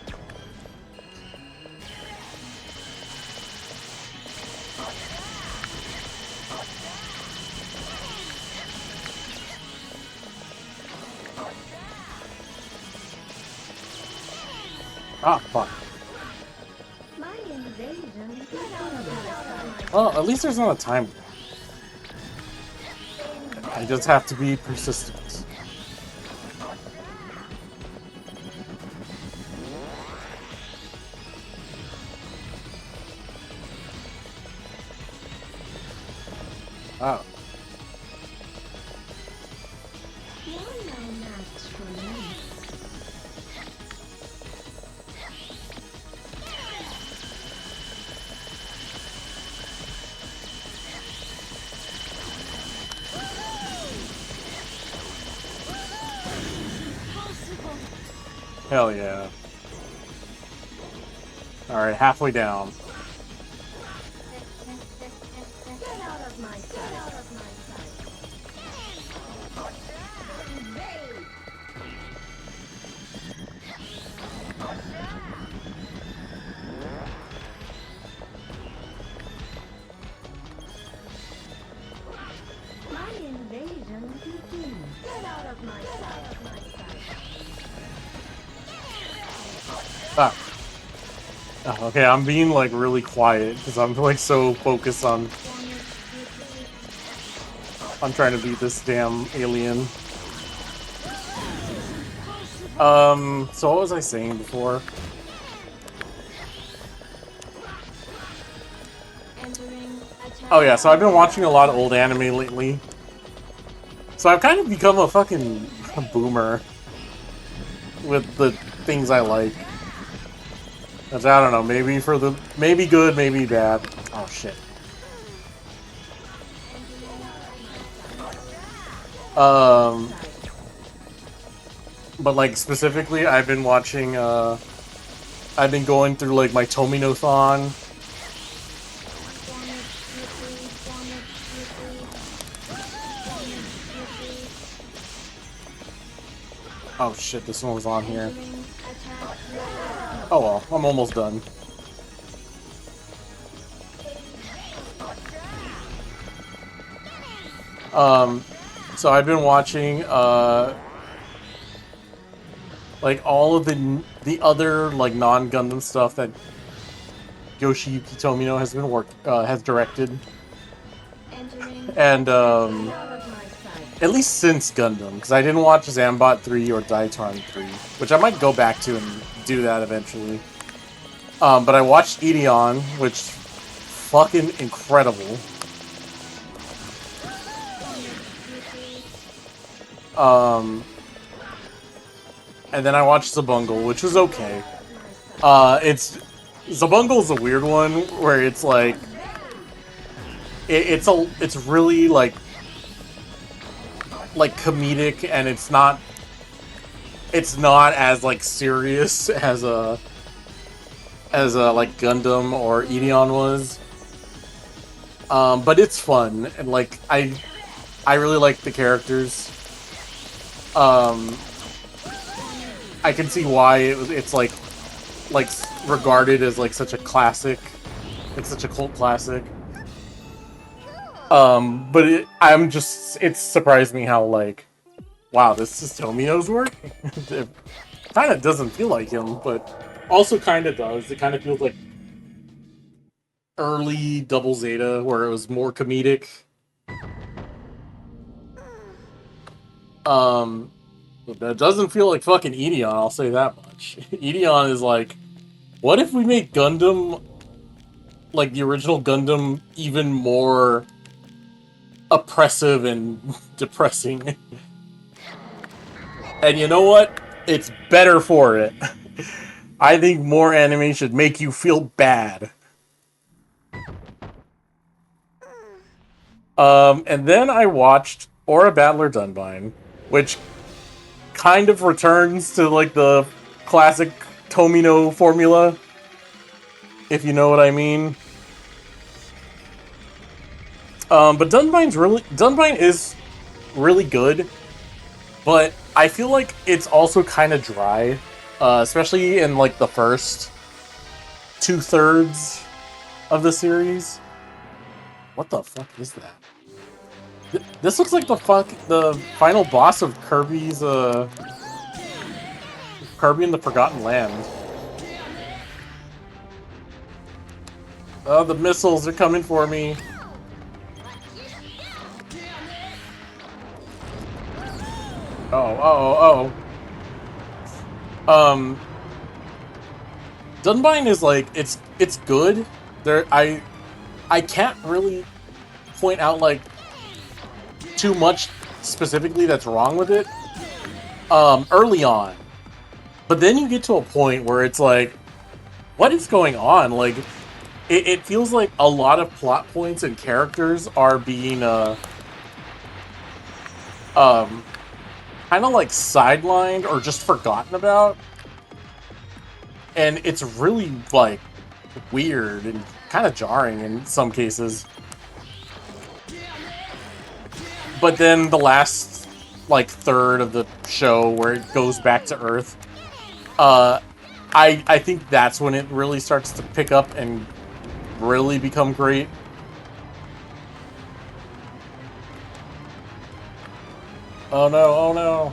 S2: Ah, fuck.
S1: My invasion. Get out of my sight.
S2: Well, at least there's not a timer. I just have to be persistent. Oh.
S1: You're no match for me.
S2: Hell yeah. Alright, halfway down.
S1: Get out of my sight. Get out of my sight. Invade. My invasion begins. Get out of my sight. Of my sight.
S2: Ah. Oh, okay, I'm being like really quiet because I'm like so focused on trying to beat this damn alien. So what was I saying before? Oh yeah, so I've been watching a lot of old anime lately. So I've kind of become a fucking boomer with the things I like. Which I don't know, maybe good, maybe bad. Oh shit. But like specifically, I've been watching. I've been going through like my Tomino-thon. Oh shit, this one was on here. Oh well, I'm almost done. So I've been watching like all of the other like non-Gundam stuff that Yoshiyuki Tomino has directed, and at least since Gundam, because I didn't watch Zambot 3 or Daitron 3, which I might go back to and do that eventually. But I watched Ideon, which fucking incredible. And then I watched Zabungle, which was okay. Zabungle's a weird one where it's like it's really like comedic, and it's not as like serious as a like Gundam or Ideon was. But it's fun, and like I really like the characters. I can see why it's like regarded as like such a classic, like such a cult classic. But it surprised me how like, wow, this is Tomino's work. It kind of doesn't feel like him, but also kind of does. It kind of feels like early Double Zeta, where it was more comedic. But that doesn't feel like fucking Ideon, I'll say that much. Ideon is like, what if we made Gundam, like the original Gundam, even more oppressive and depressing? And you know what? It's better for it. I think more anime should make you feel bad. And then I watched Aura Battler Dunbine, which kind of returns to like the classic Tomino formula, if you know what I mean. But Dunbine is really good, but I feel like it's also kind of dry, especially in like the first 2/3 of the series. What the fuck is that? This looks like the final boss of Kirby's Kirby and the Forgotten Land. Oh, the missiles are coming for me. Oh. Dunbine is like, it's good. I can't really point out like too much specifically that's wrong with it early on. But then you get to a point where it's like, what is going on? Like, it feels like a lot of plot points and characters are being kind of like sidelined or just forgotten about. And it's really like weird and kind of jarring in some cases. But then the last like third of the show where it goes back to Earth, I think that's when it really starts to pick up and really become great. Oh no, oh no.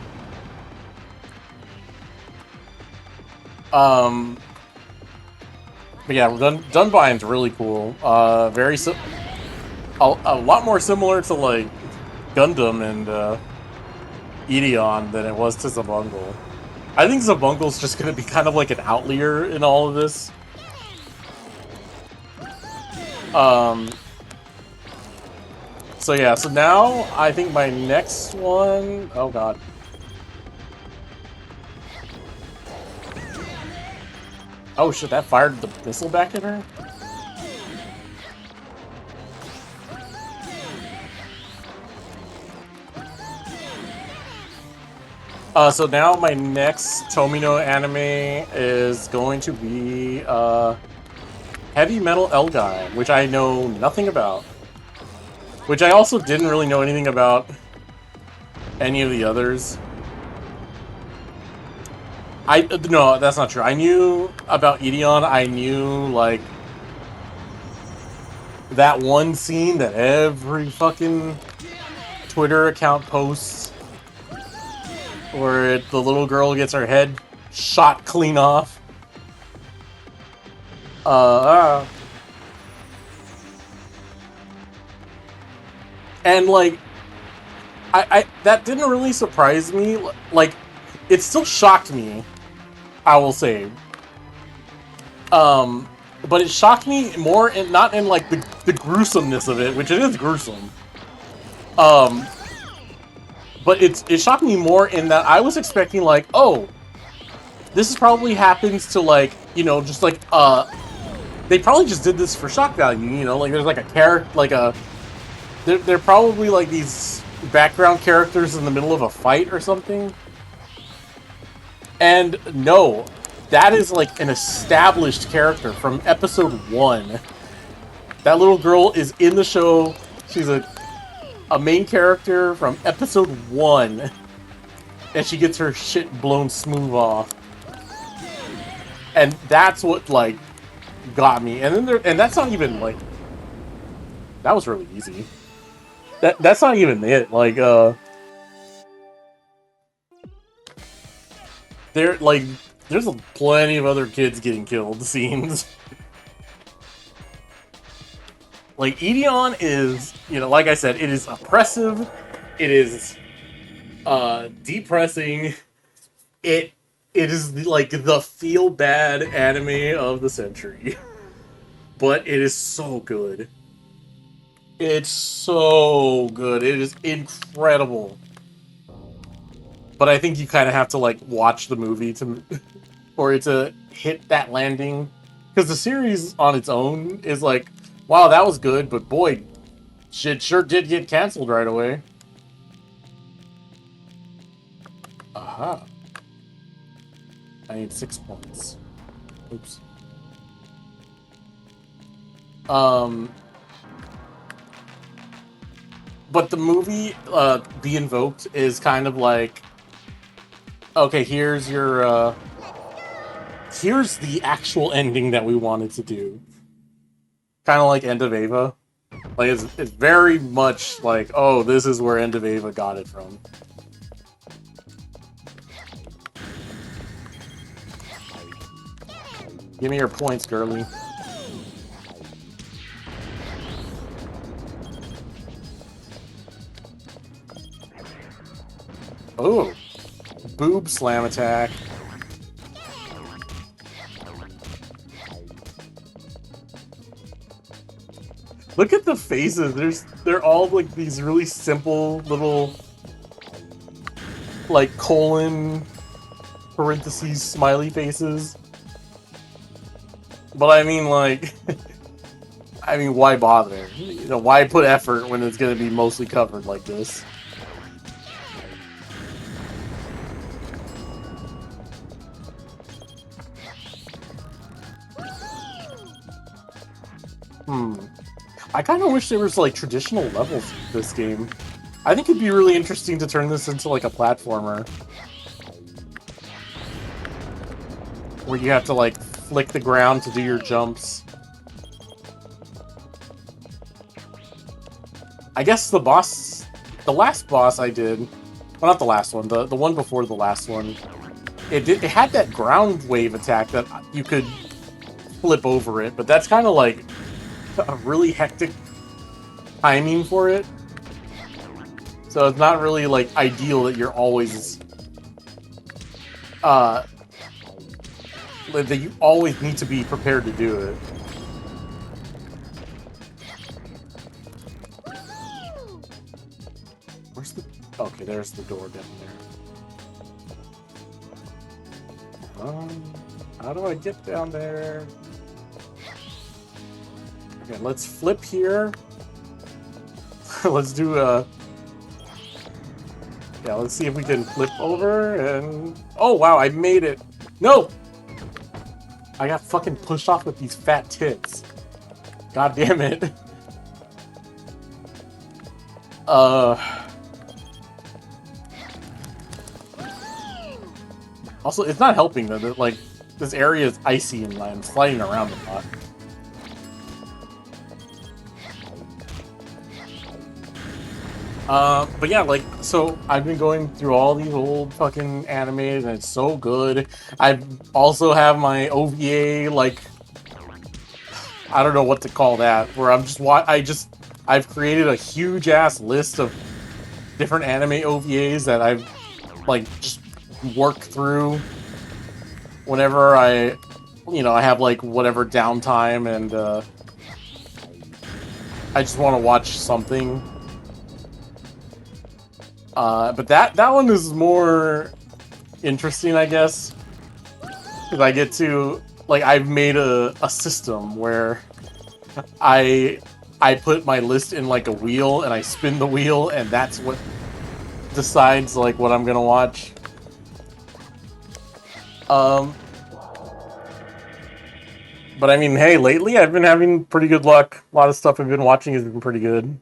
S2: But yeah, Dunbind's really cool. Very a lot more similar to like Gundam and Ideon than it was to Zabungle. I think Zabungle's just gonna be kind of like an outlier in all of this. So yeah, so now I think my next one... Oh god. Oh shit, that fired the missile back at her? So now my next Tomino anime is going to be Heavy Metal L-Guy, which I know nothing about. Which I also didn't really know anything about any of the others. No, that's not true. I knew about Ideon. I knew, like, that one scene that every fucking Twitter account posts where the little girl gets her head shot clean off. And, like, I that didn't really surprise me. Like, it still shocked me, I will say. But it shocked me more, not in, like, the gruesomeness of it, which it is gruesome. But it shocked me more in that I was expecting, like, oh, this probably happens to, like, you know, just, like, they probably just did this for shock value, you know? Like, there's, like, a character, like, they're probably, like, these background characters in the middle of a fight or something. And no, that is, like, an established character from episode 1. That little girl is in the show. She's a main character from episode 1. And she gets her shit blown smooth off. And that's what, like, got me. And then and that's not even, like... That was really easy. That's not even it. Like, there's plenty of other kids getting killed scenes. Like, Ideon is, you know, like I said, it is oppressive. It is, depressing. It is, like, the feel-bad anime of the century. But it is so good. It's so good. It is incredible. But I think you kind of have to, like, watch the movie for it to hit that landing. Because the series on its own is like, wow, that was good, but boy, shit sure did get canceled right away. Aha. I need 6 points. Oops. But the movie, Be Invoked, is kind of like, okay, here's your, here's the actual ending that we wanted to do. Kind of like End of Ava. Like, it's very much like, oh, this is where End of Ava got it from. Give me your points, girly. Oh, boob slam attack. Look at the faces. They're all like these really simple little like colon parentheses smiley faces. But I mean like I mean why bother? You know, why put effort when it's gonna be mostly covered like this? I kind of wish there was like traditional levels in this game. I think it'd be really interesting to turn this into like a platformer. Where you have to like flick the ground to do your jumps. I guess the last boss I did, well not the last one, the one before the last one, it had that ground wave attack that you could flip over it, but that's kind of like a really hectic timing for it. So it's not really like ideal that you're always that you always need to be prepared to do it. Where's the... Okay, there's the door down there. How do I get down there? Okay, let's flip here. Let's do a... Yeah, let's see if we can flip over and... Oh, wow, I made it! No! I got fucking pushed off with these fat tits. God damn it. Also, it's not helping that, like, this area is icy and I'm sliding around a lot. But yeah, like, so I've been going through all these old fucking animes and it's so good. I also have my OVA, like, I don't know what to call that, where I'm just, I've created a huge ass list of different anime OVAs that I've, like, just worked through whenever I, you know, I have, like, whatever downtime and, I just want to watch something. But that one is more interesting, I guess, because I get to, like, I've made a system where I put my list in like a wheel and I spin the wheel and that's what decides like what I'm gonna watch. But I mean, hey, lately I've been having pretty good luck. A lot of stuff I've been watching has been pretty good.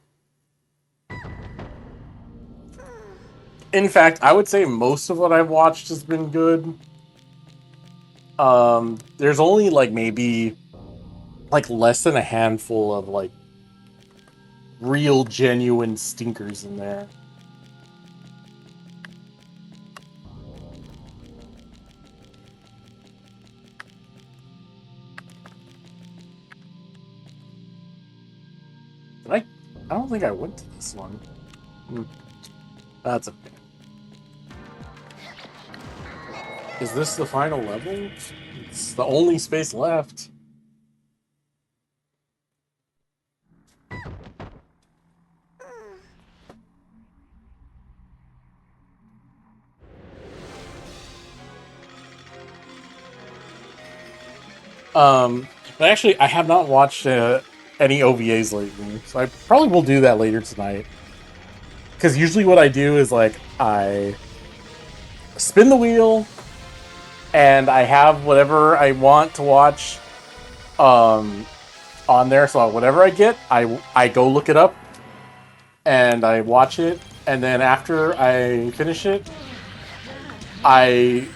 S2: In fact, I would say most of what I've watched has been good. There's only like maybe like less than a handful of like real genuine stinkers in there. I don't think I went to this one. That's okay. Is this the final level? It's the only space left. But actually, I have not watched any OVAs lately, so I probably will do that later tonight. Because usually what I do is, like, I spin the wheel, and I have whatever I want to watch on there, so whatever I get, I go look it up, and I watch it, and then after I finish it, I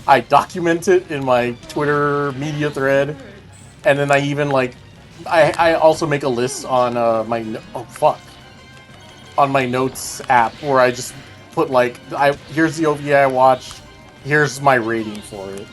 S2: I document it in my Twitter media thread, and then I even like I also make a list on my on my notes app where I just put like here's the OVA I watched, here's my rating for it.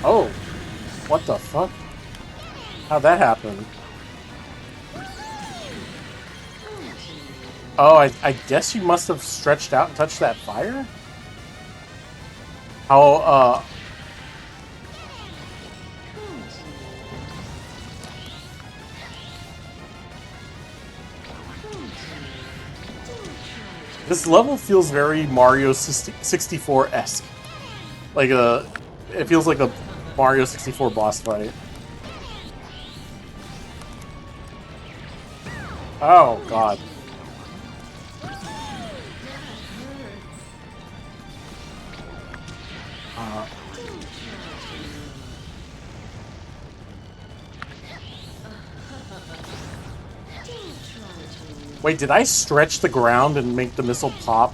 S2: Oh, what the fuck? How'd that happen? Oh, I guess you must have stretched out and touched that fire? How, this level feels very Mario 64-esque. Like it feels like a Mario 64 boss fight. Oh, God. Wait, did I stretch the ground and make the missile pop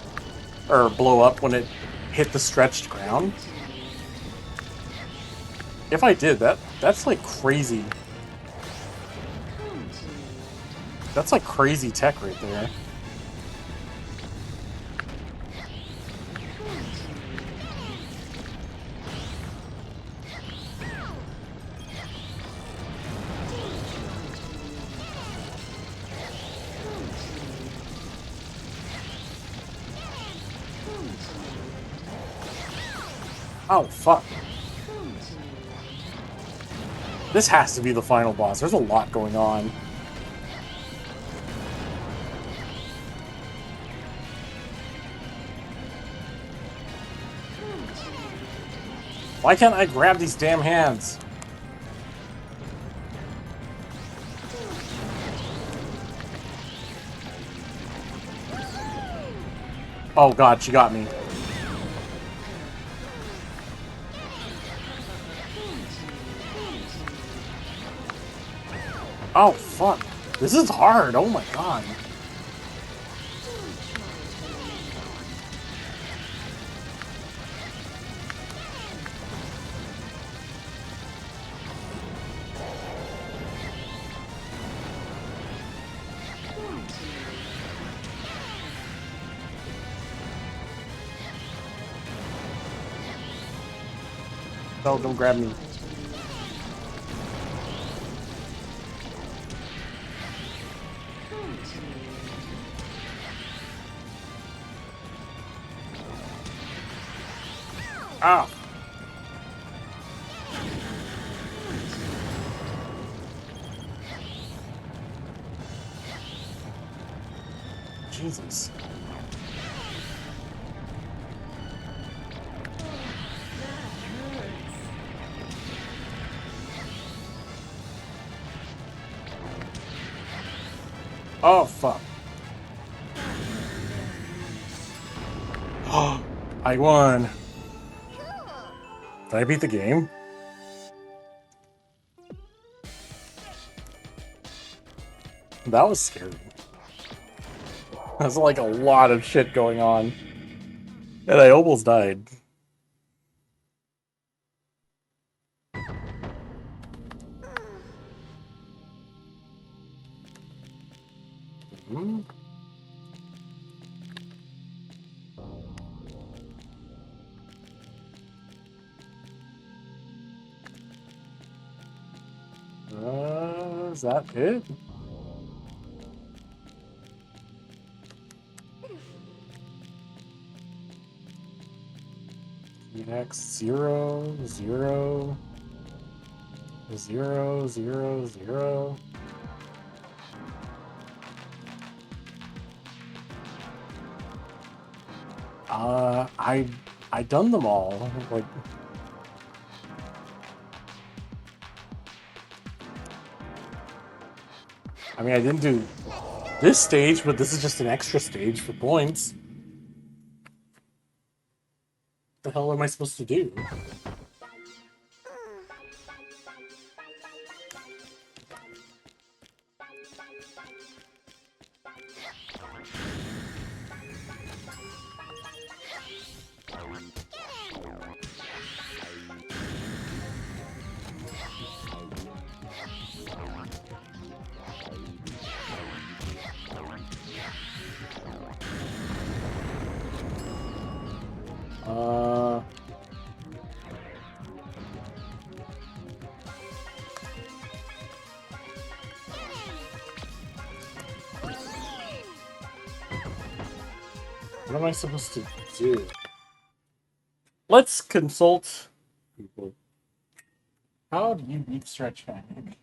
S2: or blow up when it hit the stretched ground? If I did, that's like crazy. That's like crazy tech right there. Oh, fuck. This has to be the final boss. There's a lot going on. Why can't I grab these damn hands? Oh god, she got me. Oh fuck. This is hard. Oh my god. No, don't grab me. Ah. Jesus. Oh, fuck. Oh, I won. Did I beat the game? That was scary. There's like a lot of shit going on. And I almost died. Hmm? Is that it? X 0, 0, 0, 0, 0. I done them all. Like, I mean, I didn't do this stage, but this is just an extra stage for points. What the hell am I supposed to do? What am I supposed to do? Let's consult people. How do you beat Stretch Panic?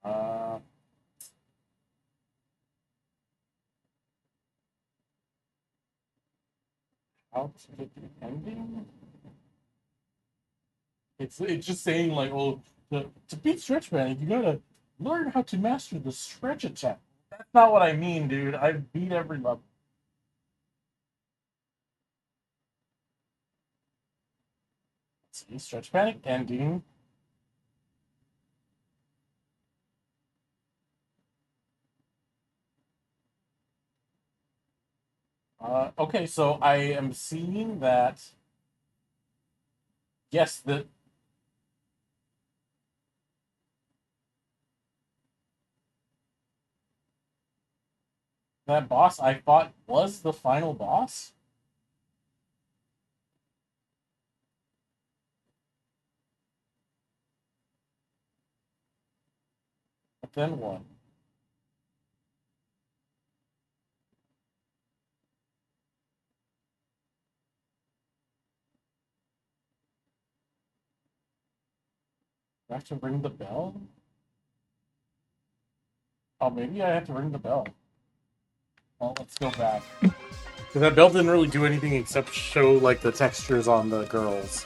S2: Uh, how to get the ending? It's just saying like, oh, to beat Stretch Panic, you gotta learn how to master the stretch attack. That's not what I mean, dude. I've beat every level. See, Stretch Panic ending. Okay, so I am seeing that. Yes, that boss I thought was the final boss. But then what? Do I have to ring the bell? Oh, maybe I have to ring the bell. Well, let's go back. Because that bell didn't really do anything except show like the textures on the girls.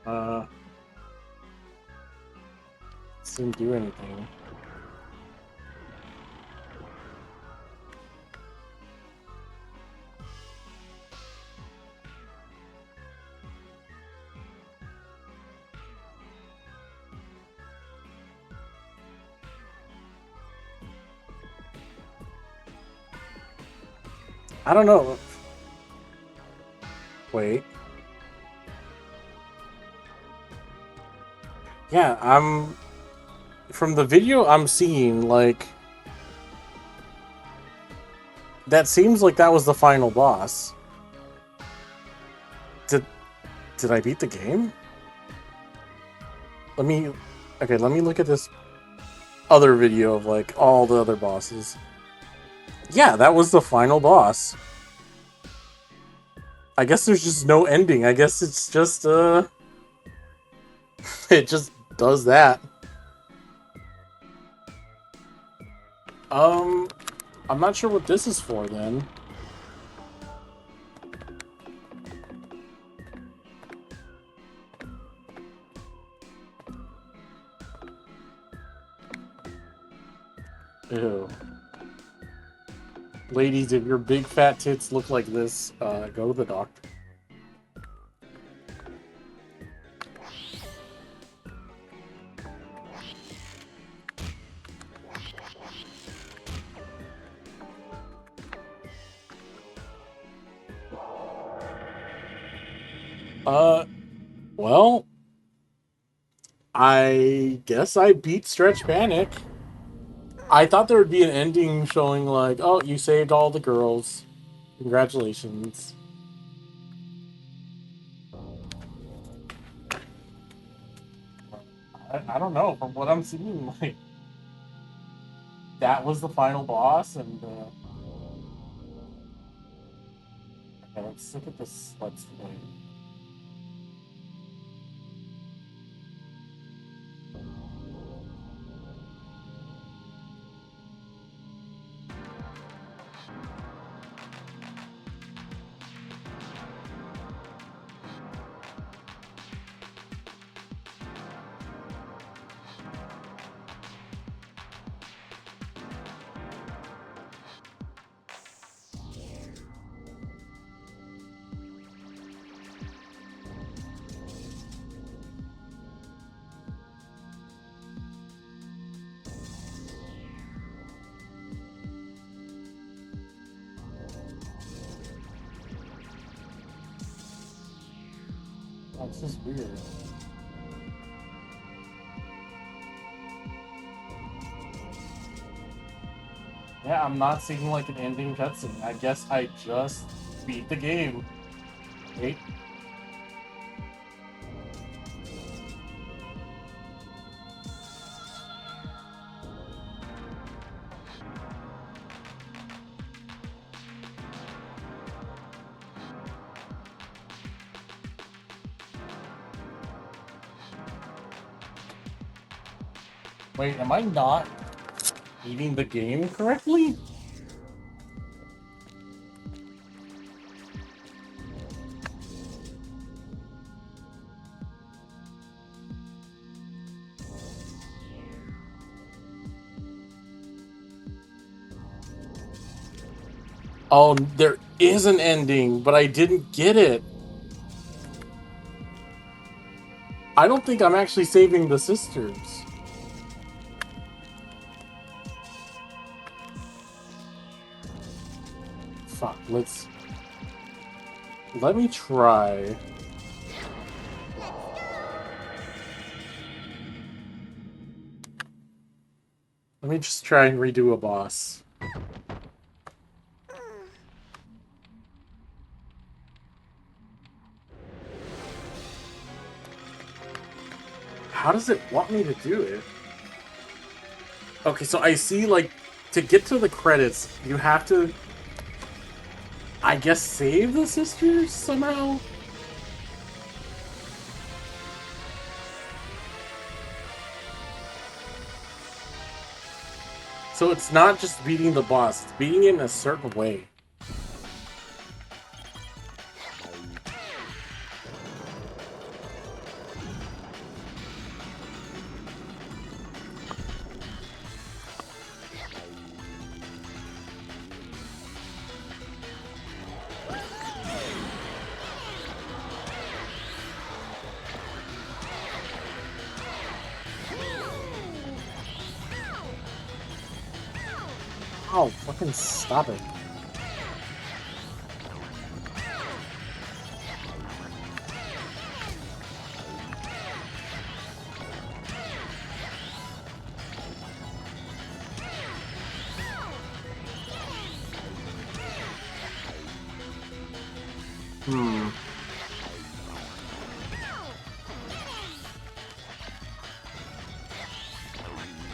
S2: Uh, didn't do anything. I don't know. Wait. Yeah, I'm from the video I'm seeing, like that seems like that was the final boss. Did did I beat the game? Let me let me look at this other video of like all the other bosses. Yeah, that was the final boss. I guess there's just no ending. I guess it's just it just does that. I'm not sure what this is for then. Ew. Ladies, if your big fat tits look like this, go to the doctor. Well, I guess I beat Stretch Panic. I thought there would be an ending showing like, oh, you saved all the girls. Congratulations. I don't know. From what I'm seeing, like that was the final boss, and okay, let's look at this. Let's play. This is weird. Yeah, I'm not seeing like an ending cutscene. I guess I just beat the game. Wait. Wait, am I not beating the game correctly? Oh, there is an ending, but I didn't get it. I don't think I'm actually saving the sisters. Fuck, let me try. Let me just try and redo a boss. How does it want me to do it? Okay, so I see, like, to get to the credits, you have to, I guess, save the sisters somehow? So it's not just beating the boss, it's beating it in a certain way. Oh, fucking stop it.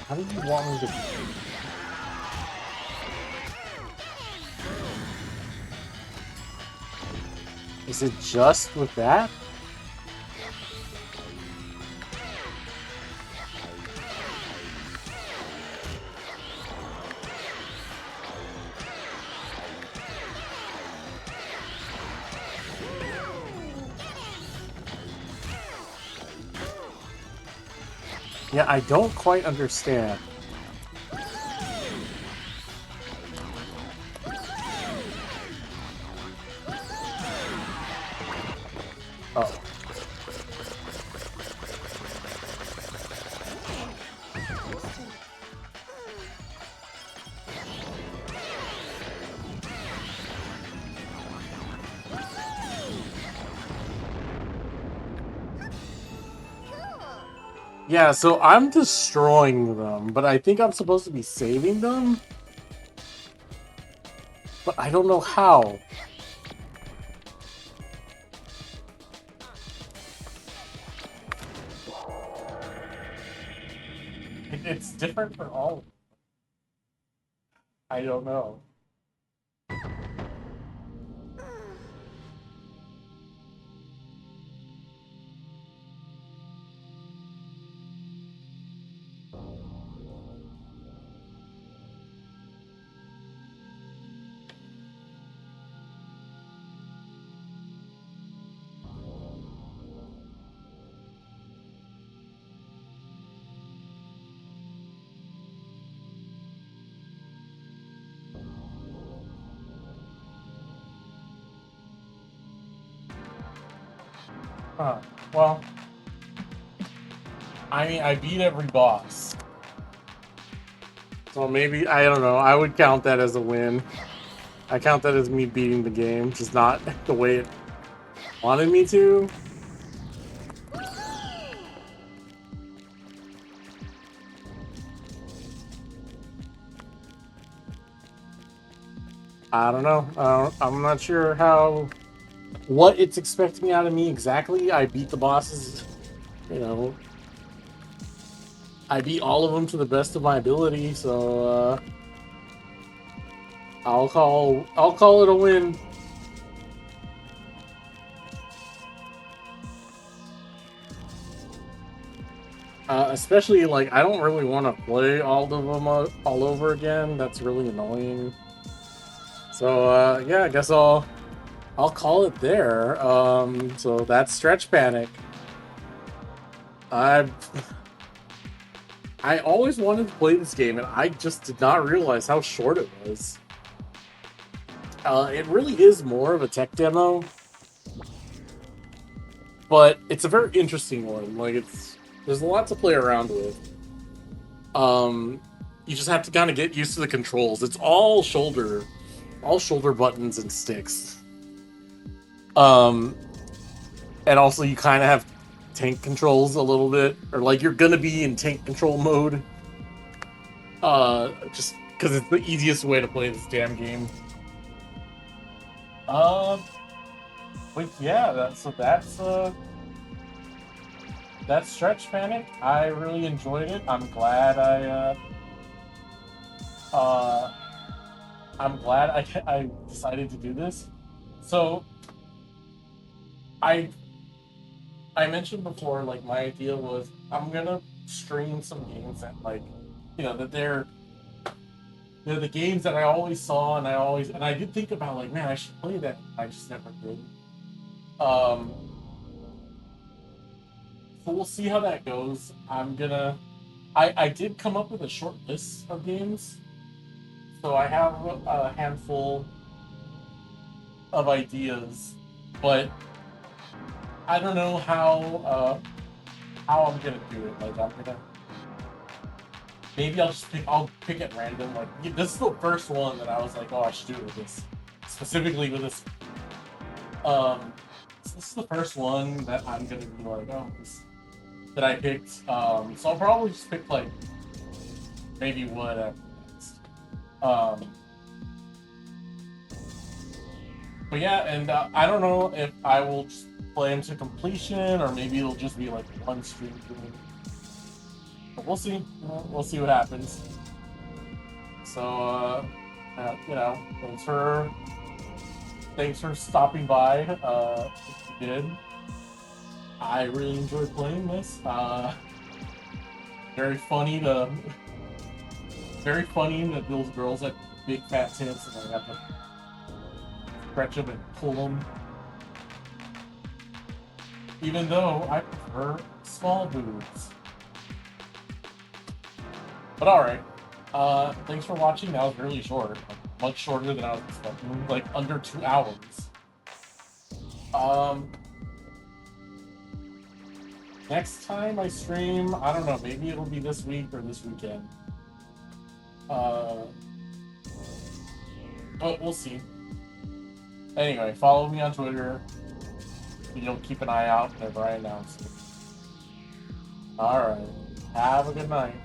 S2: How do you want me to... Is it just with that? Yeah, I don't quite understand. Oh. Yeah, so I'm destroying them, but I think I'm supposed to be saving them? But I don't know how. It's different for all of them. I don't know. Huh. Well, I mean, I beat every boss. So maybe, I don't know, I would count that as a win. I count that as me beating the game, just not the way it wanted me to. I don't know. I'm not sure what it's expecting out of me exactly. I beat the bosses, you know. I beat all of them to the best of my ability, so I'll call it a win. Especially like I don't really want to play all of them all over again. That's really annoying. So yeah, I guess I'll call it there. So that's Stretch Panic. I I always wanted to play this game, and I just did not realize how short it was. It really is more of a tech demo, but it's a very interesting one. Like there's a lot to play around with. You just have to kind of get used to the controls. It's all shoulder buttons and sticks. And also you kind of have tank controls a little bit, or like you're gonna be in tank control mode. Just because it's the easiest way to play this damn game. But yeah, that's Stretch Panic. I really enjoyed it. I'm glad I decided to do this. So I mentioned before, like my idea was I'm gonna stream some games that that they're the games that I always saw and I did think about like, man, I should play that. I just never did. So we'll see how that goes. I did come up with a short list of games. So I have a handful of ideas, but I don't know how I'm gonna do it. Like maybe I'll pick at random. Like this is the first one that I was like, oh, I should do it with this. Specifically with this. This is the first one that I'm gonna be like, oh, that I picked. So I'll probably just pick like maybe whatever next. But yeah, and I don't know if I will just play them to completion or maybe it'll just be like one stream thing. But we'll see. We'll see what happens. So, thanks for stopping by. If you did. I really enjoyed playing this. Very funny that those girls have big fat tits and I have to stretch them and pull them. Even though I prefer small boobs. But alright. Thanks for watching. That was really short. Much shorter than I was expecting. Like under 2 hours. Next time I stream, I don't know, maybe it'll be this week or this weekend. But we'll see. Anyway, follow me on Twitter. You'll keep an eye out whenever I announce it. Alright. Have a good night.